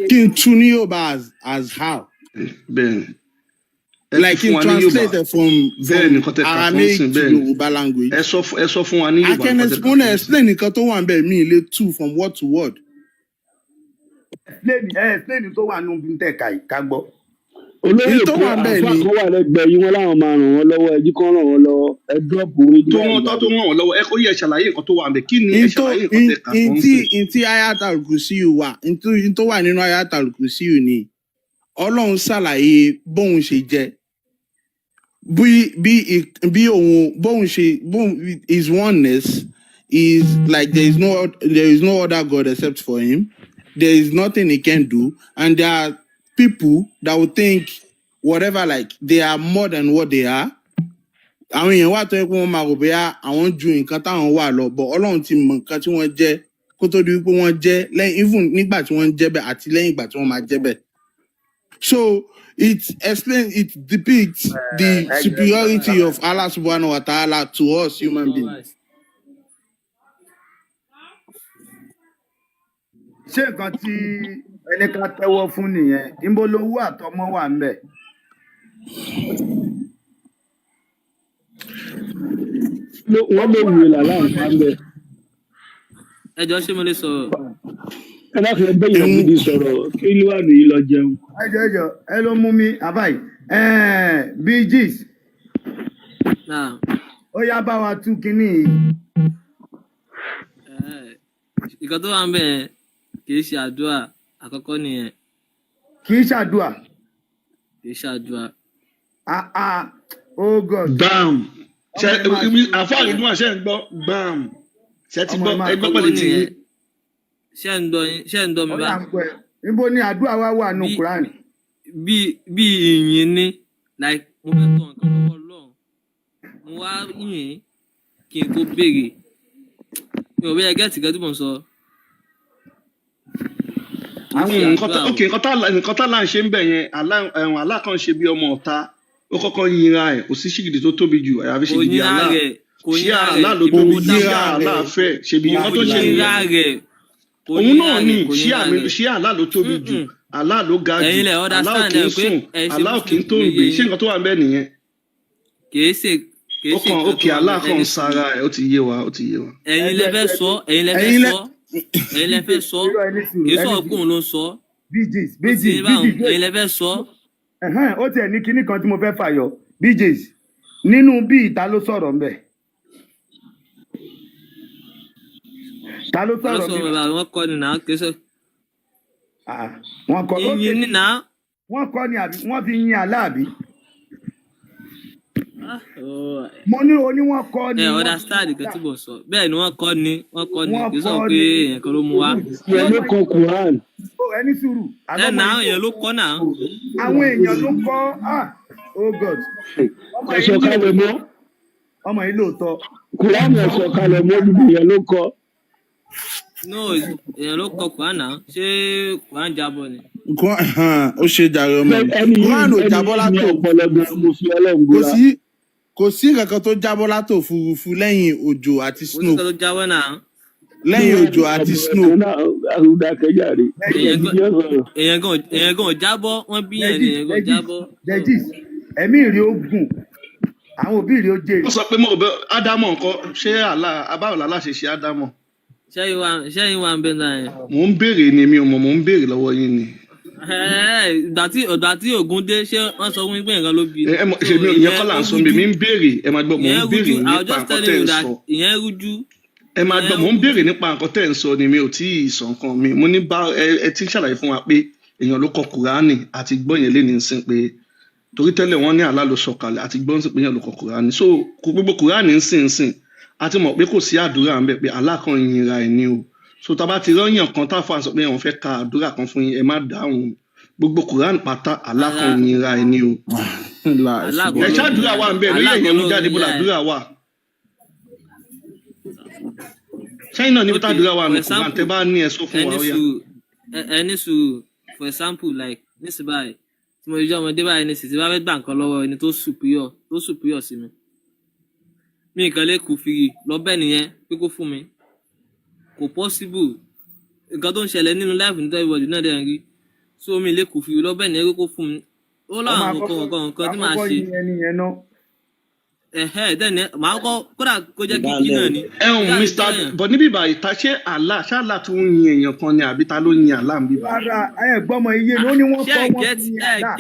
Kí n tú ní Yorùbá as how? Bẹ́ẹ̀ni. Like in translated from Aramaic to Yoruba language. Ẹ sọ fún wa ní Yorùbá. I can explain nǹkan tó wà ń bẹ̀ mí ilé two from word to word. Explain tó wà nù bí n tẹ̀ ká gbọ́. olóyè Èyí tó kó wà ń bẹ̀ àfa ni kan wà lẹ́gbẹ̀ẹ́ yín wọn láwọn máa ràn wọ́n lọ́wọ́ ẹjí kan ràn wọ́n lọ́wọ́ ẹ dúrọ́pù tó rédíò ràn tó ràn wọ́n lọ́wọ́ ẹ kó yẹ ṣàlàyé nǹkan tó wà ń bẹ̀ kí ni ẹ ṣàlàyé nǹkan tẹ kà tó ń sìn. ntí Ayatul Kursiyu wà ntí tó wà nínú Ayatul Kursiyu ni Ọlọ́run ṣàlàyé bóun ṣe jẹ́ bí òun his oneness is like there is no other God except for him. There is nothing he can do, and there are people that will think whatever, like they are more than what they are. Àwọn èèyàn wà tó yẹ pé wọ́n máa rò bóyá àwọn ju nǹkan táwọn wà lọ, but Ọlọ́run ti mọ nǹkan tí wọ́n jẹ́ kó tó di wípé wọ́n jẹ́ lẹ́yìn even nígbà tí wọ́n jẹ́ bẹ́ẹ̀ àti lẹ́yìn ìgbà tí wọ́n máa jẹ́ bẹ́ẹ̀. So it depicts the superiority of Allah subhanahu wa ta'ala to us human beings. Ṣé nǹkan tí ẹni ká tẹ́wọ́ fún nìyẹn? Níbo lowó àtọmọ wà ń bẹ̀? wọ́n lè wù ìlà láǹfà ń bẹ̀. Ẹ jọ ṣé mo lè sọ̀rọ̀? ẹ dákun ẹ bẹ́yàn gidi sọ̀rọ̀ kí ló wà nìyí lọ jẹun. ẹjọ ẹ ló mú mi àbáyé BG's ó yá bá wa tú kínní yìí. Nǹkan tó wà ń bẹ̀ yẹn kì í ṣe àdúrà àkọ́kọ́ nìyẹn. Kì í ṣàdúrà. Kì í ṣàdúrà. Oh God. Bam. Àfáàrí ní wà ṣe ń gbọ́ bam. Ṣé ti gbọ́ ẹgbẹ́ pẹ̀lú tí yín. Ṣé ń dọ́ mi bá? Níbo ni àdúrà wa wà nù Kùránì? Bí ìyìn ni, like mo fẹ́ tọ̀ nǹkan lọ́wọ́ Ọlọ́run. Mo wá yìn kí n tó béèrè. Mi ò bí ẹ gẹ́tì gẹ́tì mò ń sọ. Nǹkan tá là ń ṣe ń bẹ̀ yẹn, Allah kan ṣe bí ọmọ ọ̀tá. Ó kọ́kọ́ yinra ẹ̀, kò sí ṣìgìdì tó tóbi jù, àyàfi ṣìgìdì Allah. Ṣé Allah ló tóbi jù, ṣé Allah fẹ́, ṣèbí nǹkan tó ṣe nìyẹn. Òun náà ni ṣé Allah ló tóbi jù, Allah ló ga jù, Allah ò kì í sùn, Allah ò kì í tó ń gbé, ṣé nǹkan tó wà ń bẹ̀ nìyẹn. Kìí ṣe òkè Allah kan sára ẹ̀, ó ti yé wa. Ẹ̀yin lẹ fẹ́ sọ, ẹ̀yin lẹ fẹ́ sọ, kìí sọ ọkùnrin ló ń sọ. BG's ẹ̀yin lẹ fẹ́ sọ. Ó tiẹ̀ ní kinní kan tí mo fẹ́ fàyọ BG's nínú bí ìta ló sọ̀rọ̀ ńbẹ̀. Ta ló sọ̀rọ̀ ńbẹ̀? Wọ́n kọ́ ni náà kìí ṣe. Wọ́n kọ́ ìyìn ní náà. Wọ́n kọ́ ni àbí wọ́n fi yin Allah àbí? Mo ní wọ́n kọ́ ni. Understand nǹkan tí mo sọ. Bẹ́ẹ̀ ni wọ́n kọ́ ni kì í sọ pé èèyàn kan ló mú wá. Ìyẹn ló kọ Quran. Ẹni sùúrù. Náà àwọn èèyàn ló kọ́ náà. Àwọn èèyàn ló kọ́ oh God. Ẹ̀sọ̀ kalẹ̀ mọ́. Ọmọ yìí lóòótọ́. Quran ẹ̀sọ̀ kalẹ̀ mọ́ bíbí ìyẹn ló kọ́. No, èèyàn ló kọ Quran náà. Ṣé Quran jábọ̀ ni? Ó ṣe jàre ọmọ mi. Quran ò jábọ́ látò. Kò sí nǹkan tó jábọ́ látò òfurufú lẹ́yìn òjò àti snow. Kò sí nǹkan tó jábọ́ náà. Lẹ́yìn òjò àti snow. Èèyàn gan jábọ́, wọ́n bí èèyàn gan jábọ́. Ẹ̀mí ìrì ogun, àwọn òbí ìrì ó jèrè. Ó sọ pé mo bẹ Ádámọ̀ nǹkan ṣé abáwọ̀lá láṣẹ ṣe Ádámọ̀. Ṣẹ́yìn wa ń bẹ náà yẹn. Mò ń béèrè ni mi ò mọ̀, mò ń béèrè lọ́wọ́ yín ni. Ìgbà tí Ògún dé ṣé wọ́n sọ fún pé nǹkan ló bí. Ṣèmi ìyẹn kọ́ là ń sọ mi ń béèrè ẹ máa gbọ́ mò ń béèrè nípa nǹkan tẹ́ ń sọ. Ìyẹn rújú. Ẹ máa gbọ́ mò ń béèrè nípa nǹkan tẹ́ ń sọ ni mi ò tí ì sọ nǹkan mi. Mo ní bá ẹ ti ṣàlàyé fún wa pé èèyàn ló kọ Kùránì àti gbọ́ yẹn lé ní sìn pé torí tẹ́lẹ̀ wọ́n ní Allah ló sọ̀kalẹ̀ àti gbọ́ sí pé èèyàn ló kọ Kùránì. So gbogbo Kùránì ń sìn àti mọ̀ pé kò sí àdúrà ń bẹ̀ pé Allah kan yinra ẹ̀ ní o. So tá a bá ti rọ́yàn kan tá a fà sọ pé wọ́n fẹ́ ka àdúrà kan fún yín ẹ má dáhùn gbogbo Quran pátá Allah kan yinra ẹ ní o. Ẹ ṣáàdúrà wà ń bẹ̀ lórí ẹ̀yẹ̀ mú jáde bó làdúrà wà. Ṣẹ́yìn náà níbi tàdúrà wà ní Quran tẹ́ bá ní ẹ sọ fún wa ó yá. Ẹni sùúrù for example like nísì báyìí tí mo jẹ́ ọmọdé báyìí nísì tí bá fẹ́ gbà nǹkan lọ́wọ́ ẹni tó superior sí mi. Mi nǹkan lè kú fìrí lọ́bẹ̀ nìyẹn pé kó fún mi. Kò possible nǹkan tó ń ṣẹlẹ̀ nínú life ní everybody náà dẹ̀ ń rí so mi lè kù fi lọ́bẹ̀ ní ẹgbẹ́ kó fún mi ó láwọn nǹkan tí màá ṣe dẹ́ni màá kọ́ kódà kó jẹ́ kíkí náà ni. Mr. but níbí báyìí ta ṣé Allah tó ń yin èèyàn kan ni àbí ta ló yin Allah ń bí báyìí. Rárá gbọ́mọ iye ló ní wọ́n kọ́ wọn fún Allah.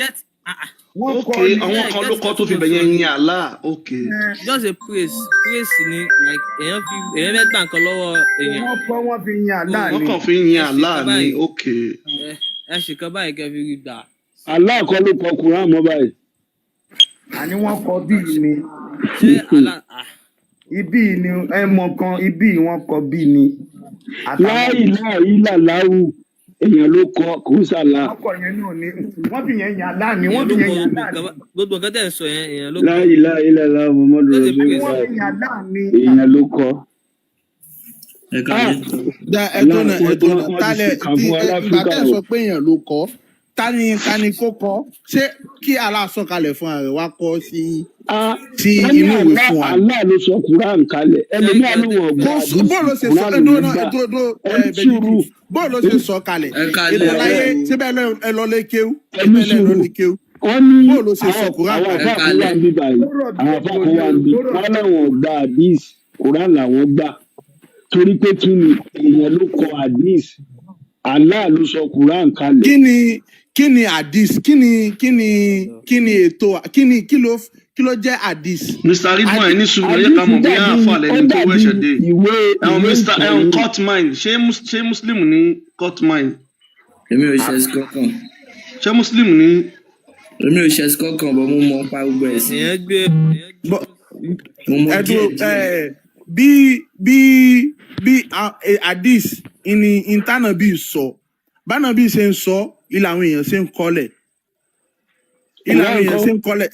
wọ́n ok kọ́ ni àwọn kan ló kọ́ tó fi bẹ̀yẹn yin Allah ok just a praise ni like èèyàn fẹ́ gbà nǹkan lọ́wọ́ èèyàn wọ́n kọ́ wọ́n fi yin Allah wọ́n ni. kàn fi yin Allah ni ok ẹ ṣe kan báyìí kẹ́ fi rí gbà. Allah kọ́ ló kọ Quran mọ́ báyìí. àní wọ́n kọ́ bíi ni ṣé Allah ibí ni ẹ mọ kan ibí wọ́n kọ́ bíi ni. láì láwù èèyàn ló kọ kò sàlá. wọ́n kọ́ yẹn náà ni wọ́n fi yẹn yin Allah ni wọ́n fi yẹn yin Allah ni. gbogbo nǹkan tẹ̀ ń sọ yẹn èèyàn ló kọ. láì láwù Muhammadu wọ́n fi Rasulullah yin Allah ni. èèyàn ló kọ. Tálẹ̀ ìgbà tẹ́ sọ pé èèyàn ló kọ́ tani kó kọ́ ṣé kí Allah sọ̀kalẹ̀ fún ààrẹ wá kọ́ sí inú ìwé fún wa. Allah ló sọ Quran kalẹ̀ ẹlòmíà ló wọ̀ gbọ́ bọ́ọ̀lù ṣe sọ bọ́ọ̀lù ṣe sọ kalẹ̀ ètò láyé síbẹ̀ ẹ lọ lé kéwú síbẹ̀ ẹ lọ lé kéwú bọ́ọ̀lù ṣe sọ Quran kalẹ̀. àwọn afáàkó wà ń bí báyìí àwọn afáàkó wà ń bí wọn láwọn gba hadith Quran làwọn gbà torí pé kí ni èèyàn ló kọ hadith Allah ló sọ Quran kalẹ̀. kí ni hadith kí ni ètò kí ló jẹ́ hadith. Mr. Ridwan ẹni sùúrù ẹ̀yẹ́ ká mọ̀ bóyá àfa lẹ́ni tó wẹ̀ṣẹ̀ dé ẹ̀hún court mine ṣé muslim ní court mine. èmi ò ṣe ẹsì kankan. ṣé muslim ní. èmi ò ṣe ẹsì kankan bọ́ mo mọ̀ pa gbogbo ẹ̀sìn. èèyàn gbé mo mọ̀ díẹ̀ bí hadith ní ìtànàbí sọ bánàbí ṣe ń sọ ilé àwọn èèyàn ṣe ń kọ́lẹ̀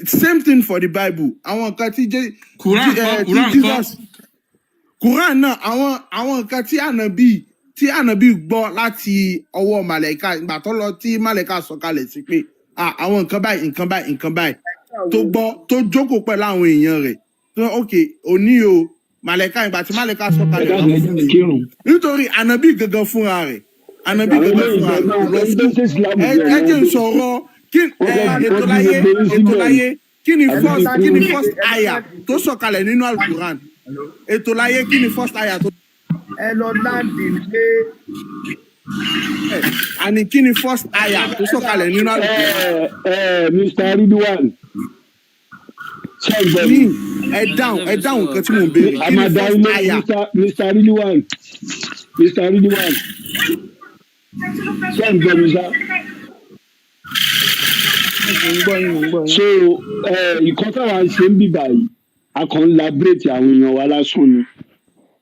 same thing for the Bible àwọn nǹkan tí Jesus Quran náà àwọn nǹkan tí ànàbí gbọ́ láti ọwọ́ màlẹ́kà ìgbà tó lọ tí màlẹ́kà sọ̀kalẹ̀ sí pé àwọn nǹkan báyìí tó gbọ́ tó jókòó pẹ̀lú àwọn èèyàn rẹ̀ tó ok òní o màlẹ́kà ìgbà tí màlẹ́kà sọ̀kalẹ̀ wá fún mi nítorí ànàbí gangan fúnra rẹ̀ lọ fún ẹjẹ sọ̀rọ̀ ètò láyé kí ni first aya tó sọ̀kalẹ̀ nínú Al-Quran ètò láyé kí ni first aya tó. ẹ lọ láǹdì lé. àní kí ni first aya tó sọ̀kalẹ̀ nínú Al-Quran. Mr. Ridwan ẹ dáhùn nǹkan tí mo ń béèrè kí ni first aya. Mr. Ridwan ṣé ń gbọ́ mi sá. so ìkan táwa ń ṣe ń bì báyìí a kàn ń labrètì àwọn èèyàn wa lásán ni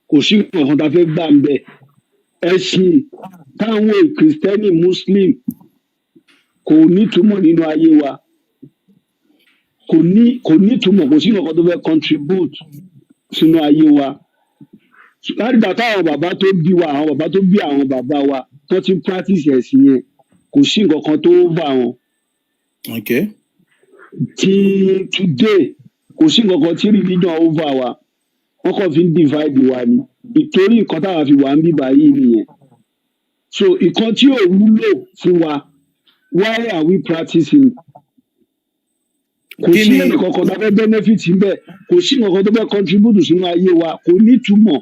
kò sí nǹkan tá a fẹ́ gbà ń bẹ̀ ẹ̀sìn táwọn kìrìsìtẹ́nì muslim kò nítumọ̀ nínú ayé wa kò nítumọ̀ kò sí nǹkan tó fẹ́ contribute sínú ayé wa láti gbà táwọn bàbá tó bí wa àwọn bàbá tó bí àwọn bàbá wa tó ti ń practice ẹ̀sìn yẹn kò sí nǹkan kan tó bá wọn. ti today kò sí nǹkan kan tí religion over wa wọ́n kàn fi ń divide wa ni ìtorí nǹkan táwa fi wà ń bíbá yìí nìyẹn. so nǹkan tí ò wúlò fún wa why are we practicing? kò sí nǹkan kan tó fẹ́ benefit ń bẹ̀ kò sí nǹkan kan tó fẹ́ contribute sínú ayé wa kò nítumọ̀.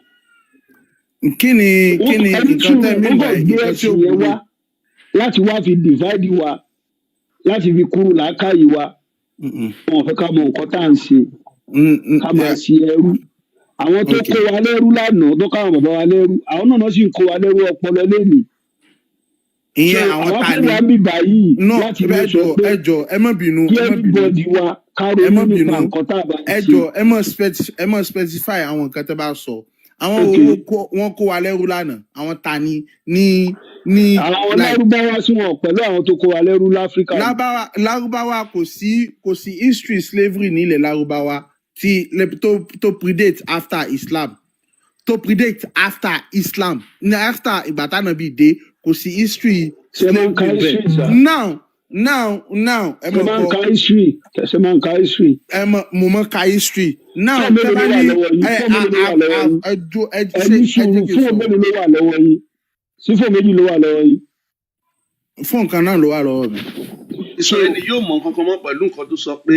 kí ni nǹkan tẹ́ mi bá nǹkan tí ó wúlò láti wá fi divide wa láti fi kúrò làákàyè wa wọn fẹ́ ká mọ nǹkan tá à ń ṣe ká máa ṣe ẹrú àwọn tó kó wa lẹ́rú lánàá tó káwọn bàbá wa lẹ́rú àwọn náà sì ń kó wa lẹ́rú ọpọlọ lónìí. ìyẹn àwọn ta ni àwọn bíbá yìí láti lè sọ pé ẹ má bínú kí everybody wa kárò nípa nǹkan tá a bá ń ṣe. ẹ má specify àwọn nǹkan tẹ́ bá sọ àwọn wọn kó wa lẹ́rú lánàá àwọn ta ni ní àwọn lárúbáwá sí wọn pẹ̀lú àwọn tó kó wa lẹ́rú láfíríkà. lárúbáwá kò sí history slavery nílẹ̀ lárúbáwá tó predate after Islam after ìgbà táwọn bí dé kò sí history slavery bẹ́ẹ̀ now ẹ mọ̀ ka history. mo mọ̀ ka history now fún òmìnir ló wà lọ́wọ́ yìí sí fún méjì ló wà lọ́wọ́ yìí. fún nǹkan náà ló wà lọ́wọ́ mi. Israẹli yóò mọ nǹkan kan mọ́ pẹ̀lú nǹkan tó sọ pé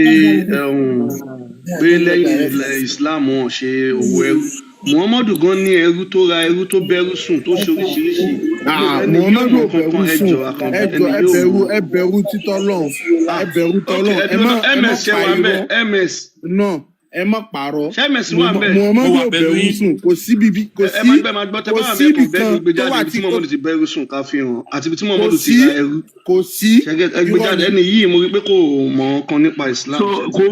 lẹ́yìn ilẹ̀ Islam wọn ṣe òwò ẹrú Muhammadu gan ní ẹrú tó ra ẹrú tó bẹ̀rù sùn tó ṣe oríṣiríṣi. Ẹni yóò Muhammadu mọ ò bẹ̀rù kankan sùn ẹjọ́ ẹni yóò mọ. ẹ bẹ̀rù títọ́ lọ́hùn ẹ bẹ̀rù Ok tọ́lọ́hùn ẹ ẹdùn má ms ṣe pa wà irọ́ bẹ́ẹ̀ ms náà ẹ má parọ́ ṣé ms wà bẹ́ẹ̀. Muhammadu ò bẹ̀rù sùn kò síbi kò ẹ máa gbọ́ tẹ bá wà bẹ́ẹ̀ kò bẹ́ẹ̀ ní kan tó gbéjáde wà ibi tí tí Muhammadu ti bẹ̀rù sùn ká fi hàn àti ibi tí kò Muhammadu ti sí ra ẹrú. kò sí Ẹgbẹ́jáde ẹni yìí mo rí pé kò mọ̀ kan nípa Islam. so kò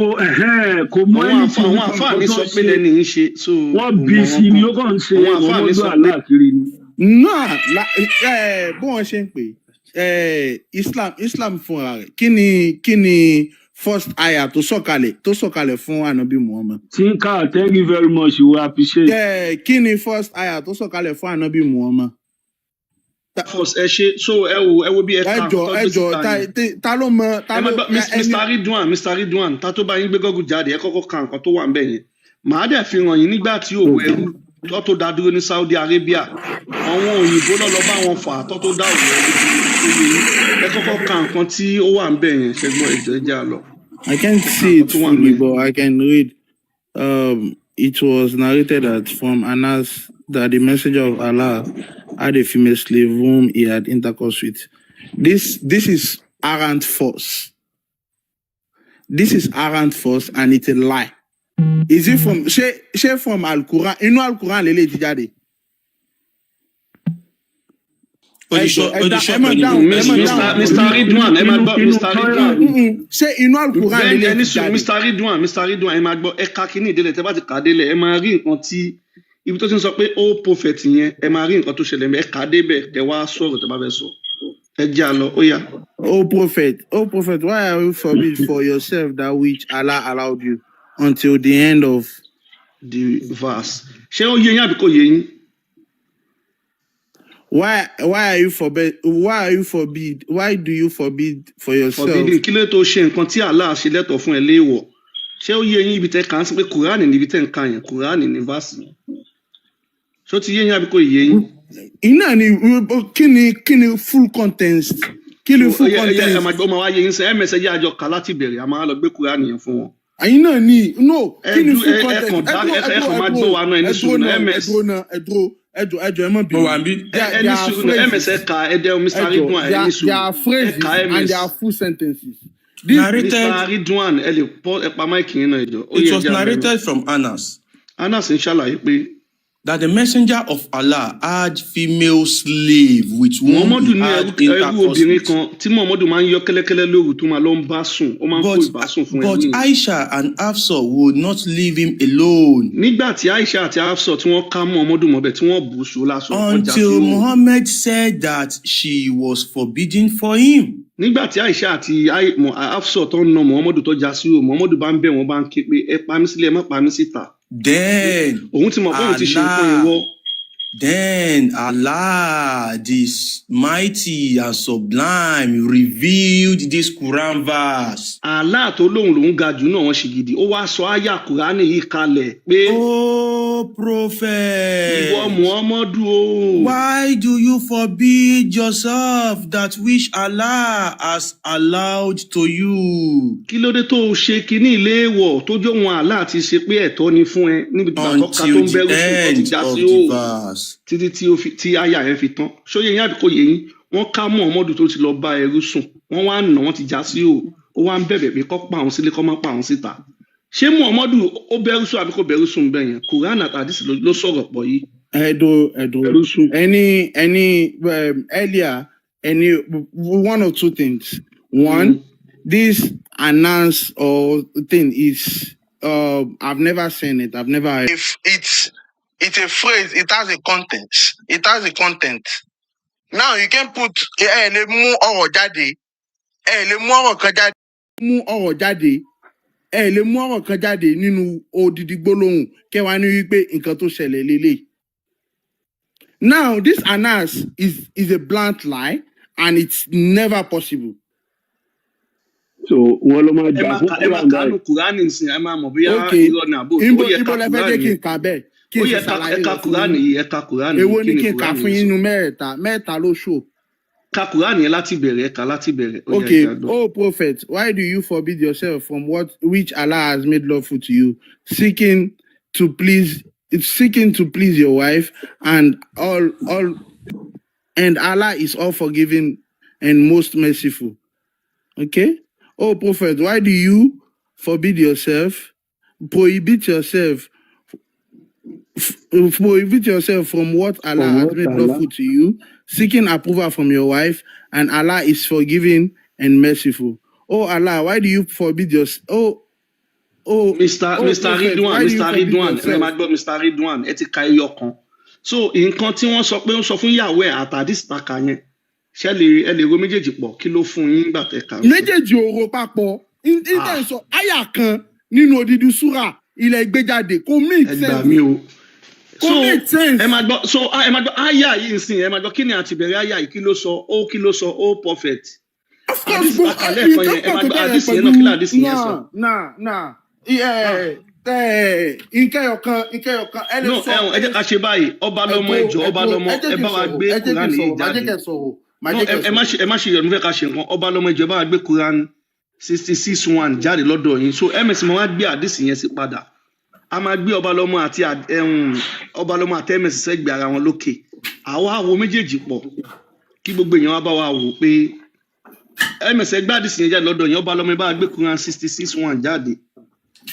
mọ ẹni tí àwọn àfáàní sọ pé lẹ́ni ń ṣe. wọ́n bí sí ni ó kàn ń ṣe Muhammadu aláàkiri ni. náà bó wọn ṣe ń pè Islam fúnra rẹ̀ kí ni first ayah tó sọ̀kalẹ̀ fún Ànábì Muhammad. Tinka, thank you very much, we appreciate. Kí ni first ayah tó sọ̀kalẹ̀ fún Ànábì Muhammad. First ẹ ṣe so ẹ wo bí ẹ ká ta ló mọ Mr. Ridwan ta tó bá yín gbé gọ́gùn jáde ẹ kọ́kọ́ ka nǹkan tó wà ń bẹ̀ yẹn màá dẹ̀ fi hàn yín nígbà tí òwò ẹrú tó dá dúró ní Saudi Arabia àwọn òyìnbó lọ bá wọn fà tó dá òwò ẹrú ẹ kọ́kọ́ ka nǹkan tí ó wà ń bẹ̀ yẹn ṣẹgbọn ẹjọ ẹjẹ àlọ. I can't see it fully, but I can read. It was narrated that from Anas that the messenger of Allah had a female slave whom he had intercourse with. This is arrant false. This is arrant false and it's a lie. Is it from from Al-Quran? You know Al-Quran lele ti jáde. Mr. Ridwan ẹ máa gbọ́ Mr. Ridwan. Ṣé inú Al-Quran lele ti jáde? Mr. Ridwan ẹ máa gbọ́ ẹ ka kíní ìdílé tẹ́ bá ti kà á délẹ̀ ẹ máa rí nǹkan tí ibi tó ti ń sọ pé ó prophet yẹn ẹ máa rí nǹkan tó ṣẹlẹ̀ ẹ kà á débẹ̀ ẹ wá sọ̀rọ̀ tẹ́ bá fẹ́ sọ ẹ jẹ́ àlọ́ ó yá. O prophet, why are you forbid for yourself that which Allah allowed you until the end of the verse? Ṣé ó yé yín àbí kò yé yín? Why do you forbid for yourself? Forbidden kí ló tó ṣe nǹkan tí Allah ṣe lẹ́tọ̀ọ́ fún ẹ léèwọ̀. Ṣé ó yé yín ibi tẹ́ kà ń sí pé Kùránì níbi tẹ́ ń kà yẹn Kùránì ní verse. Ṣó ti yé yín àbí kò yé yín? Iná ni kí ni full context? Kí ni full context? Ẹ máa gbọ́ máa wá yé yín sẹ́ ẹ mẹ́sẹ̀ yá àjọ kà láti bẹ̀rẹ̀ a máa lọ gbé Kùránì yẹn fún wọn. Àyín náà ni kí ni full context? Ẹ kàn máa gbọ́ wa náà ẹni sùn náà ẹjọ ẹ mọ bí. ẹni sùn náà ẹmẹsẹ ka ẹdẹ Mr. Ridwan ẹni sùn there are phrases and there are full sentences. Mr. Ridwan ẹ lè pọ ẹ pa máìkì yẹn náà ẹjọ. It was narrated from Anas. Anas ń ṣàlàyé pé. That the messenger of Allah had female slave with whom Muhammadu he ní had ẹrú intercourse obìnrin with. kan tí Muhammadu máa ń yọ kẹ́lẹ́kẹ́lẹ́ lóru tó máa lọ ń bá sùn ó máa ń kó ìbásùn fún But ẹ̀mí. Aisha and Hafsa would not leave him alone Nígbà tí Aisha àti Hafsa tí wọ́n ká Muhammadu mọ́bẹ̀ tí wọ́n bù ú so lásán ọjà sí until òun. Muhammad said that she was forbidden for him. Nígbà tí Aisha àti Hafsa tó ń na Muhammadu tó já sí òun Muhammadu bá ń bẹ̀ wọ́n bá ń ké pé ẹ pa mí sílẹ̀ ẹ má pa mí síta. Then Òun ti mọ̀ pé òun ti ṣe nǹkan ìwọ. Then Allah, this mighty and sublime, revealed this Quran verse. Allah tó lóhùn lòún ga jù náà wọ́n ṣe gidi ó wá sọ àyà Kùránì yìí kalẹ̀ pé Oh prophet, ìwọ Muhammadu o. why do you forbid yourself that which Allah has allowed to you? Kí ló dé tó o ṣe kinní ìléèwọ̀ tó jẹ́ òun Allah ti ṣe pé ẹ̀tọ́ ni fún ẹ níbi tí àtọ́ka tó Until ń bẹ̀rù the fún ọ ti end já of sí the o verse. títí tí àyà yẹn fi tán ṣóyè yín àbí kò yé yín wọ́n ká Muhammadu tó ti lọ bá ẹrú sùn wọ́n wá nà wọ́n ti já sí o ó wá ń bẹ̀bẹ̀ pé kó pa àwọn sílé kó má pa àwọn síta. Ṣé Muhammadu ó bẹ̀rù sùn àbí kò bẹ̀rù sùn bẹ́ẹ̀ yẹn Kùránì àti àdìsí ló sọ̀rọ̀ pọ̀ yìí. Earlier, one or two things. One, this announce or thing is, I've never seen it. I've never heard. If it's a phrase, it has a content. It has a content. Now you can put le mú ọ̀rọ̀ jáde. Le mú ọ̀rọ̀ kan jáde. Mú ọ̀rọ̀ jáde. Lè mú ọ̀rọ̀ kan jáde nínú odidi gbólóhùn kẹwàá ní wípé nǹkan tó ṣẹlẹ̀ lélẹ̀. Now, this Anas is a blunt lie and it's never possible. So wọ́n lọ máa jà fún ẹ máa kánú Kùránì nsìn ẹ máa mọ̀ bóyá irọ́ ni àbò ó yẹ ká Kùránì yìí. Ó yẹ ká Kùránì yìí ẹ ká Kùránì yìí. Èwo ni kí n kà fún yín nínú mẹ́ta ló ṣò. Ká Kùránì yẹn láti bẹ̀rẹ̀ ẹ ká láti bẹ̀rẹ̀. Okay, oh prophet, why do you forbid yourself from which Allah has made lawful to you, seeking to please it's seeking to please your wife, and and Allah is all forgiving and most merciful. Okay? Oh Prophet, why do you prohibit yourself from what Allah has made lawful to you, seeking approval from your wife, and Allah is forgiving and merciful. Oh Allah, why do you forbid yourself? Mr. Ridwan, Mr. Ridwan, ẹ ti ka ẹyọ kan. So nǹkan tí wọ́n sọ pé ó sọ fún ìyàwó ẹ̀ àtàdí ìsìtàkà yẹn, ṣé ẹ lè ro méjèèjì pọ̀, kí ló fún yín nígbà tẹ́ ka? Méjèèjì ò ro papọ̀. Ìtẹ̀ sọ àyà kan nínú odidi súrà ilẹ̀ ìgbéjáde kò make sense. Ẹgbà mi o. Kò make sense. Ẹ máa gbọ́ àyà yìí nsìn, ẹ máa gbọ́ kí ni àti bẹ̀rẹ̀ àyà yìí, kí ló sọ, ó prophet. Of course, but you can't talk together for you. Nah. Ìkẹyọ̀kan. No, ẹ jẹ́ ká ṣe báyìí, ọba lọ́mọ ẹjọ́, ẹ bá wa gbé Kùránì yìí jáde. Ẹ má ṣe yọ̀nù fẹ́ ká ṣe nǹkan, ọba lọ́mọ ẹjọ́, ẹ bá wa gbé Kùránì 66:1 jáde lọ́dọ̀ yín. So ms mo wá gbé àdìsí yẹn sí padà. A máa gbé ọba lọ́mọ àti ms sẹ́gbẹ̀ẹ́ ara wọn lókè. Àwa wo méjèèjì pọ̀ kí gbogbo èèyàn wá bá wa wò pé ms ẹgbẹ́ àdìsí yẹn jáde lọ́dọ̀ yín, ọba lọ́mọ ẹ bá wa gbé Kùránì 66:1 jáde.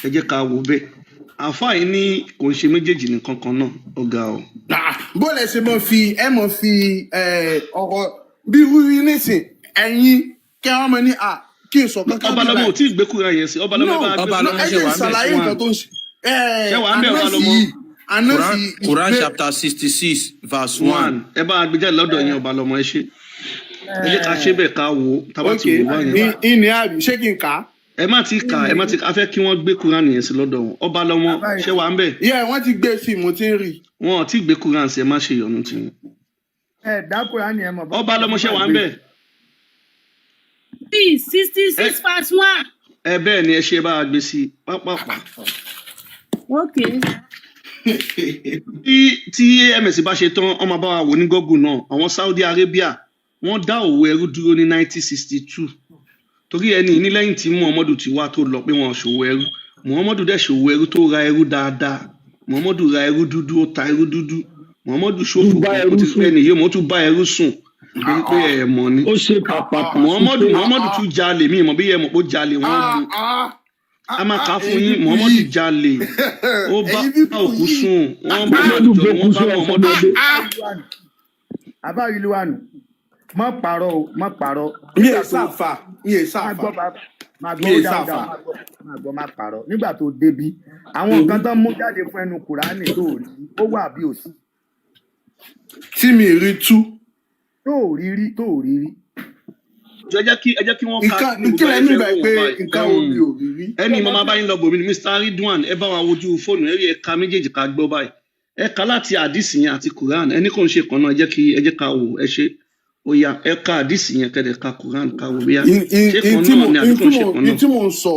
Ẹ jẹ́ ká wò bẹ́ẹ̀. Àfáà yìí ní kò ń ṣe méjèèjì nìkan kan náà, ó ga o. Bó lẹ ṣe mọ̀ fi ọ̀rọ̀ bí wíwí nísìn ẹ̀yin kẹ́ wọ́n mọ̀ ní kí n sọ kankan. Ọba lọ́mọ ò tí ì gbé Kùránì yẹn sí, ọba lọ́mọ bá gbé Ọba lọ́mọ ṣe wà ṣàlàyé nǹkan tó ń ṣe. Quran chapter 66 verse 1. Ẹ bá gbé jáde lọ́dọ̀ yín, ọba lọ́mọ ẹ ṣe. Ẹ jẹ́ ká ṣe bẹ́ẹ̀ ká wò tábà tí wò wá yẹn. Ìní àbí ṣé kí n kà á? Ẹ má ti kà, a fẹ́ kí wọ́n gbé Kùránì yẹn sí lọ́dọ̀ wọn. Ọba lọ́mọ ṣé wà ń bẹ̀? Yeah, wọ́n ti gbé sí, mo ti ń rí. Wọn ò tí ì gbé Kùránì sí, ẹ má ṣe yọ̀nù tí wọn. Dá Kùránì ẹ mọ̀. Ọba lọ́mọ ṣé wà ń bẹ̀? 66:1. Ẹ bẹ́ẹ̀ ni ẹ ṣe bá a gbé sí pápápá. Okay. Tí ms bá ṣe tán, ọmọ bá wa wò ní Google náà, àwọn Saudi Arabia wọ́n dá òwò ẹrú dúró ní 1962. Torí ẹni ní lẹ́yìn tí Muhammadu ti wá tó lọ pé wọ́n ṣòwò ẹrú. Muhammadu dẹ̀ ṣòwò ẹrú tó ra ẹrú dáadáa. Muhammadu ra ẹrú dúdú, ó ta ẹrú dúdú. Muhammadu ṣòfò kó ti fẹ́ nìyí, mo tún bá ẹrú sùn. Bí pé ẹ mọ̀ ni. Ó ṣe pàpàpà. Muhammadu tún jalè mí, mọ̀ bí ẹ mọ̀ pé ó jalè wọ́n mú. A máa kà á fún yín, Muhammadu jalè. Ó bá òkú sùn. Wọ́n bá Muhammadu. Abáyílúwànù, má parọ́. Iye sáfà. Má parọ́. Nígbà tó débi, àwọn nǹkan tó mú jáde fún ẹnu Kùránì tó rí, ó wà bí òsì. Tí mi rí tú. Tó rí. Ẹ jẹ́ kí wọ́n ká ìkílẹ̀ mi báyìí pé nǹkan omi ò rí rí. Ẹni mo máa bá yín lọ bòmí ni Mr. Ridwan, ẹ bá wa wojú fóònù ẹ rí ẹ̀ka méjèèjì ká gbọ́ báyìí. Ẹ̀ka láti àdìsí yẹn àti Quran, ẹni kò ń ṣe kan náà, ẹ jẹ́ ká wò, ẹ ṣe. Ó yá, ẹ̀ka àdìsí yẹn kẹ́dẹ̀ ká Quran ká wò bíyà. Ṣé kan náà ni àbí kò ń ṣe kan náà? Tí mo ń sọ,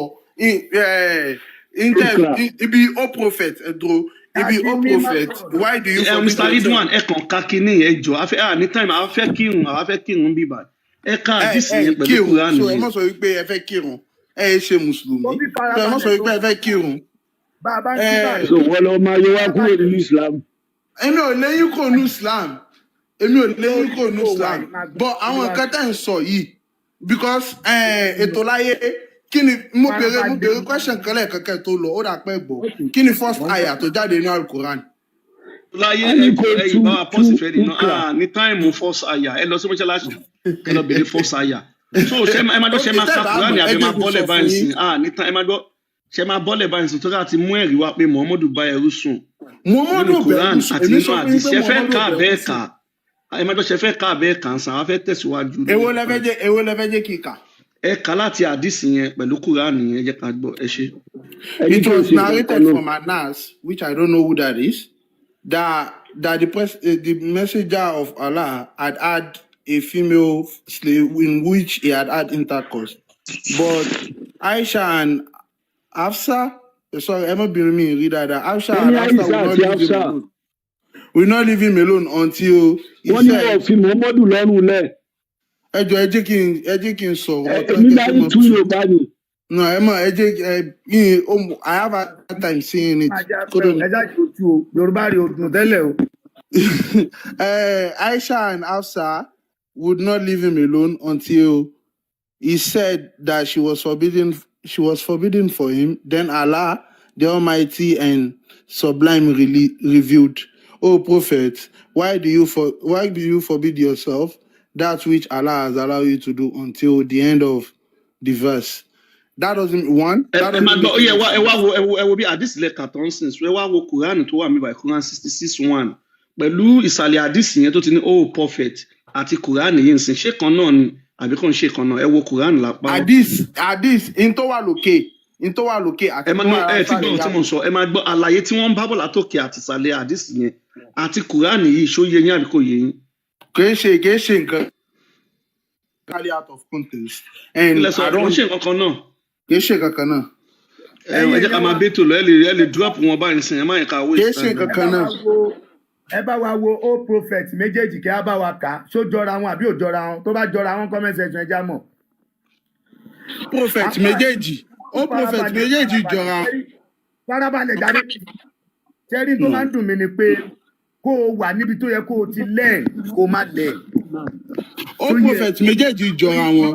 ibi ó prophet ẹ̀dùn. Ibi ó prophet, why do you forbid Mr. Ridwan, ẹ kàn ká kíní ẹ jọ, ní time àwa fẹ́ kírun bíbá. Ẹ ká àdìsí yẹn pẹ̀lú Quran so ẹ yẹn. mọ̀ sọ wípé ẹ fẹ́ kírun, ẹ ṣe Mùsùlùmí. Ẹ mọ̀ sọ wípé ẹ fẹ́ kírun. So wọ́n lọ máa yọ wá kúrò nínú Islam. Èmi ò léyìn kò ní Islam. But àwọn nǹkan tẹ́ ń sọ yìí, because ètò láyé, kí ni mo bèrè question kan lẹ́ẹ̀kankan tó lọ, ó dà pẹ́ gbọ́. Kí ni first ayah tó jáde ní Al-Quran? Láyé ẹ̀yìn bá wa pọ́sì fẹ́ nínú ní táìmù first ayah, ẹ lọ sí mọ́ṣáláṣí, ẹ lọ bèrè first ayah. So ṣé ẹ máa ka Quran àbí máa bọ́lẹ̀ báyìí sí? Ní táìmù ẹ máa gbọ́, ṣé máa bọ́lẹ̀ báyìí sí? Torí àti mú ẹ̀rí wá pé Muhammadu bá ẹrú sùn. Nínú Quran àti nínú àdìsí, ẹ fẹ́ ká bẹ́ẹ̀ ká. Ẹ máa gbọ́ ṣe fẹ́ ká bẹ́ẹ̀ kà ń sàn, a fẹ́ tẹ̀síwájú. Èwo lẹ fẹ́ jẹ́ kíkà? Ẹ kà láti àdìsí yẹn pẹ̀lú Quran yẹn, jẹ́ ká gbọ́, ẹ ṣe. It was narrated from Anas, which I don't know who that is, that the messenger of Allah had a female slave in which he had intercourse. But Aisha and Hafsa, sorry, Emma Birimi, read that. Aisha and Hafsa will not leave him alone until he wọ́n ní wọ́n fi Muhammadu lọ́rùn lẹ̀. Ẹ jẹ́ kí n sọ̀rọ̀. Èmi dárí tú Yorùbá ni. No, Emma, I have a hard time seeing it. Aisha and Afsa would not leave him alone until he said that she was forbidden for him. Then Allah, the Almighty and Sublime, revealed, "O Prophet, why do you forbid yourself that which Allah has allowed you to do until the end of the verse?" That doesn't one. That doesn't make wo bí àdìsí lẹ́ka tó ń sìn ẹ wá wo Quran tó wà mí by Quran 66:1 pẹ̀lú ìsàlẹ̀ àdìsí yẹn tó ti ní "O Prophet" àti Quran yìí ń sìn ṣé kan náà ni àbí kàn ṣe kan náà ẹ wo Quran lápá. Àdìs in tó wà lókè àti tó wà ẹ ti gbọ́ tí mo sọ ẹ máa gbọ́ àlàyé tí wọ́n ń bá bọ̀ látòkè àti ìsàlẹ̀ àdìsí yẹn àti Quran yìí ṣó yé yín àbí kò yé yín. Kì í ṣe nǹkan out of context. And I don't ṣe nǹkan kan náà. Kì í ṣe kankan náà. Ẹ jẹ́ ká máa bẹ́tò lọ ẹ lè drop wọn báyìí sìn ẹ má yẹn ká wé. Kì í ṣe kankan náà. Ẹ bá wa wo O Prophet méjèèjì kí á bá wa kà ṣó jọra wọn àbí ò jọra wọn tó bá jọra wọn comment section ẹ já mọ̀. Prophet méjèèjì O Prophet méjèèjì jọra. Farabalẹ̀ jáde. Ṣẹ́rí tó máa ń dùn mí ni pé kó o wà níbi tó yẹ kó o ti learn kó o má learn. O Prophet méjèèjì jọra wọn.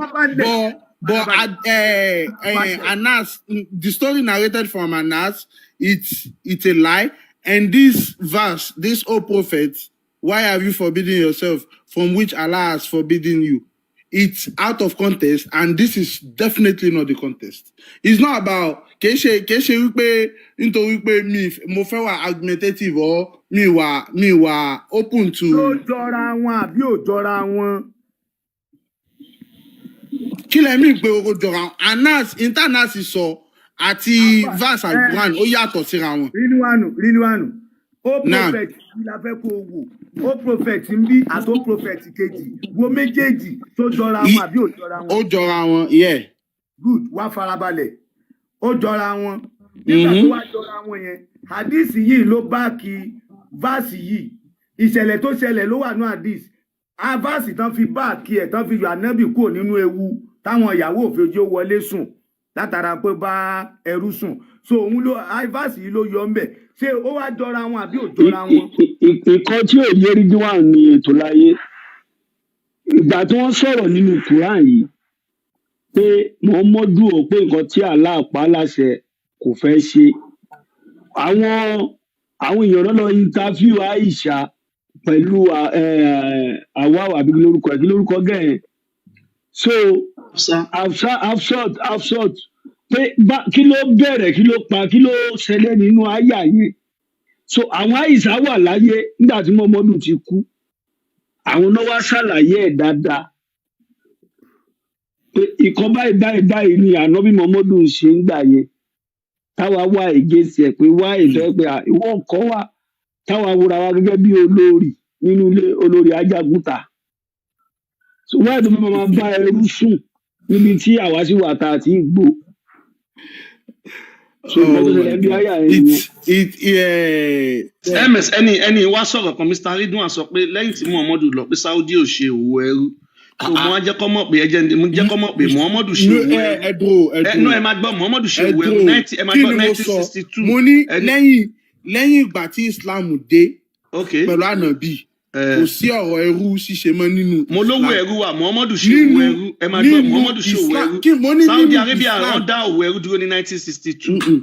But Anas, the story narrated from Anas, it's a lie. And this verse, this O Prophet, why have you forbidden yourself from which Allah has forbidden you? It's out of context, and this is definitely not the context. It's not about kéṣe wípé nítorí pé mo fẹ́ wà argumentative or mi wà open to. Ó jọra wọn àbí ò jọra wọn. Kí lẹ mí pé ó jọra Anas Anas sọ àti verse Al-Quran ó yàtọ̀ síra wọn. Ríniwánu O Prophet yìí la fẹ́ kó o wò O Prophet ń bí àti O Prophet kejì wo méjèèjì tó jọra wọn àbí ò jọra wọn. Ó jọra wọn, yeah. Good, wá farabalẹ̀ ó jọra wọn nígbà tó wá jọra wọn yẹn hadith yìí ló báàkì verse yìí ìṣẹ̀lẹ̀ tó ṣẹlẹ̀ ló wà ní hadith verse tán fi báàkì ẹ̀ tán fi yọ ànábì kúrò nínú ewu táwọn ìyàwó òfin ojú wọlé sùn látara pé bá ẹrú sùn so òun ló verse yìí ló yọ ń bẹ̀ ṣé ó wá jọra wọn àbí ò jọra wọn. Nǹkan tí ò yé Ridwan ní ètò láyé ìgbà tí wọ́n sọ̀rọ̀ nínú Quran yìí pé Muhammadu ò pé nǹkan tí Allah pa láṣẹ kò fẹ́ ṣe àwọn èèyàn lọ interview Aisha pẹ̀lú àwa àbí kí lórúkọ gẹ̀ẹ́ so Hafsat pé kí ló bẹ̀rẹ̀ kí ló pa kí ló ṣẹlẹ̀ nínú àyà yẹn so àwọn Aisha wà láyé nígbà tí Muhammadu ti kú àwọn náà wá ṣàlàyé ẹ̀ dáadáa pé ìkan báyìí ni ànábì Muhammadu ṣe ń gbà yẹn táwa wá ègèsì ẹ̀ pé wá ìfẹ́ pé ìwọ nǹkan wà táwa wúra wa gẹ́gẹ́ bí olórí nínú ilé olórí Ajagunta so wáyé tó máa bá ẹrú sùn níbi tí àwa sì wà tá àti gbó so bí àyà ms ẹni wá sọ̀rọ̀ kan Mr. Ridwan sọ pé lẹ́yìn tí Muhammadu lọ pé Saudi ò ṣe òwò ẹrú so mo á jẹ́ kọ́ mọ̀ pé Muhammadu ṣe òwò ẹrú ẹnu ẹ máa gbọ́ Muhammadu ṣe òwò ẹrú 1962 mo ní lẹ́yìn ìgbà tí Islam dé pẹ̀lú ànábì kò sí ọ̀rọ̀ ẹrú ṣíṣe mọ́ nínú. mo lówó ẹrú wa Muhammadu ṣe òwò ẹrú ẹ máa gbọ́ Muhammadu ṣe òwò ẹrú Saudi Arabia wọ́n dá òwò ẹrú dúró ní 1962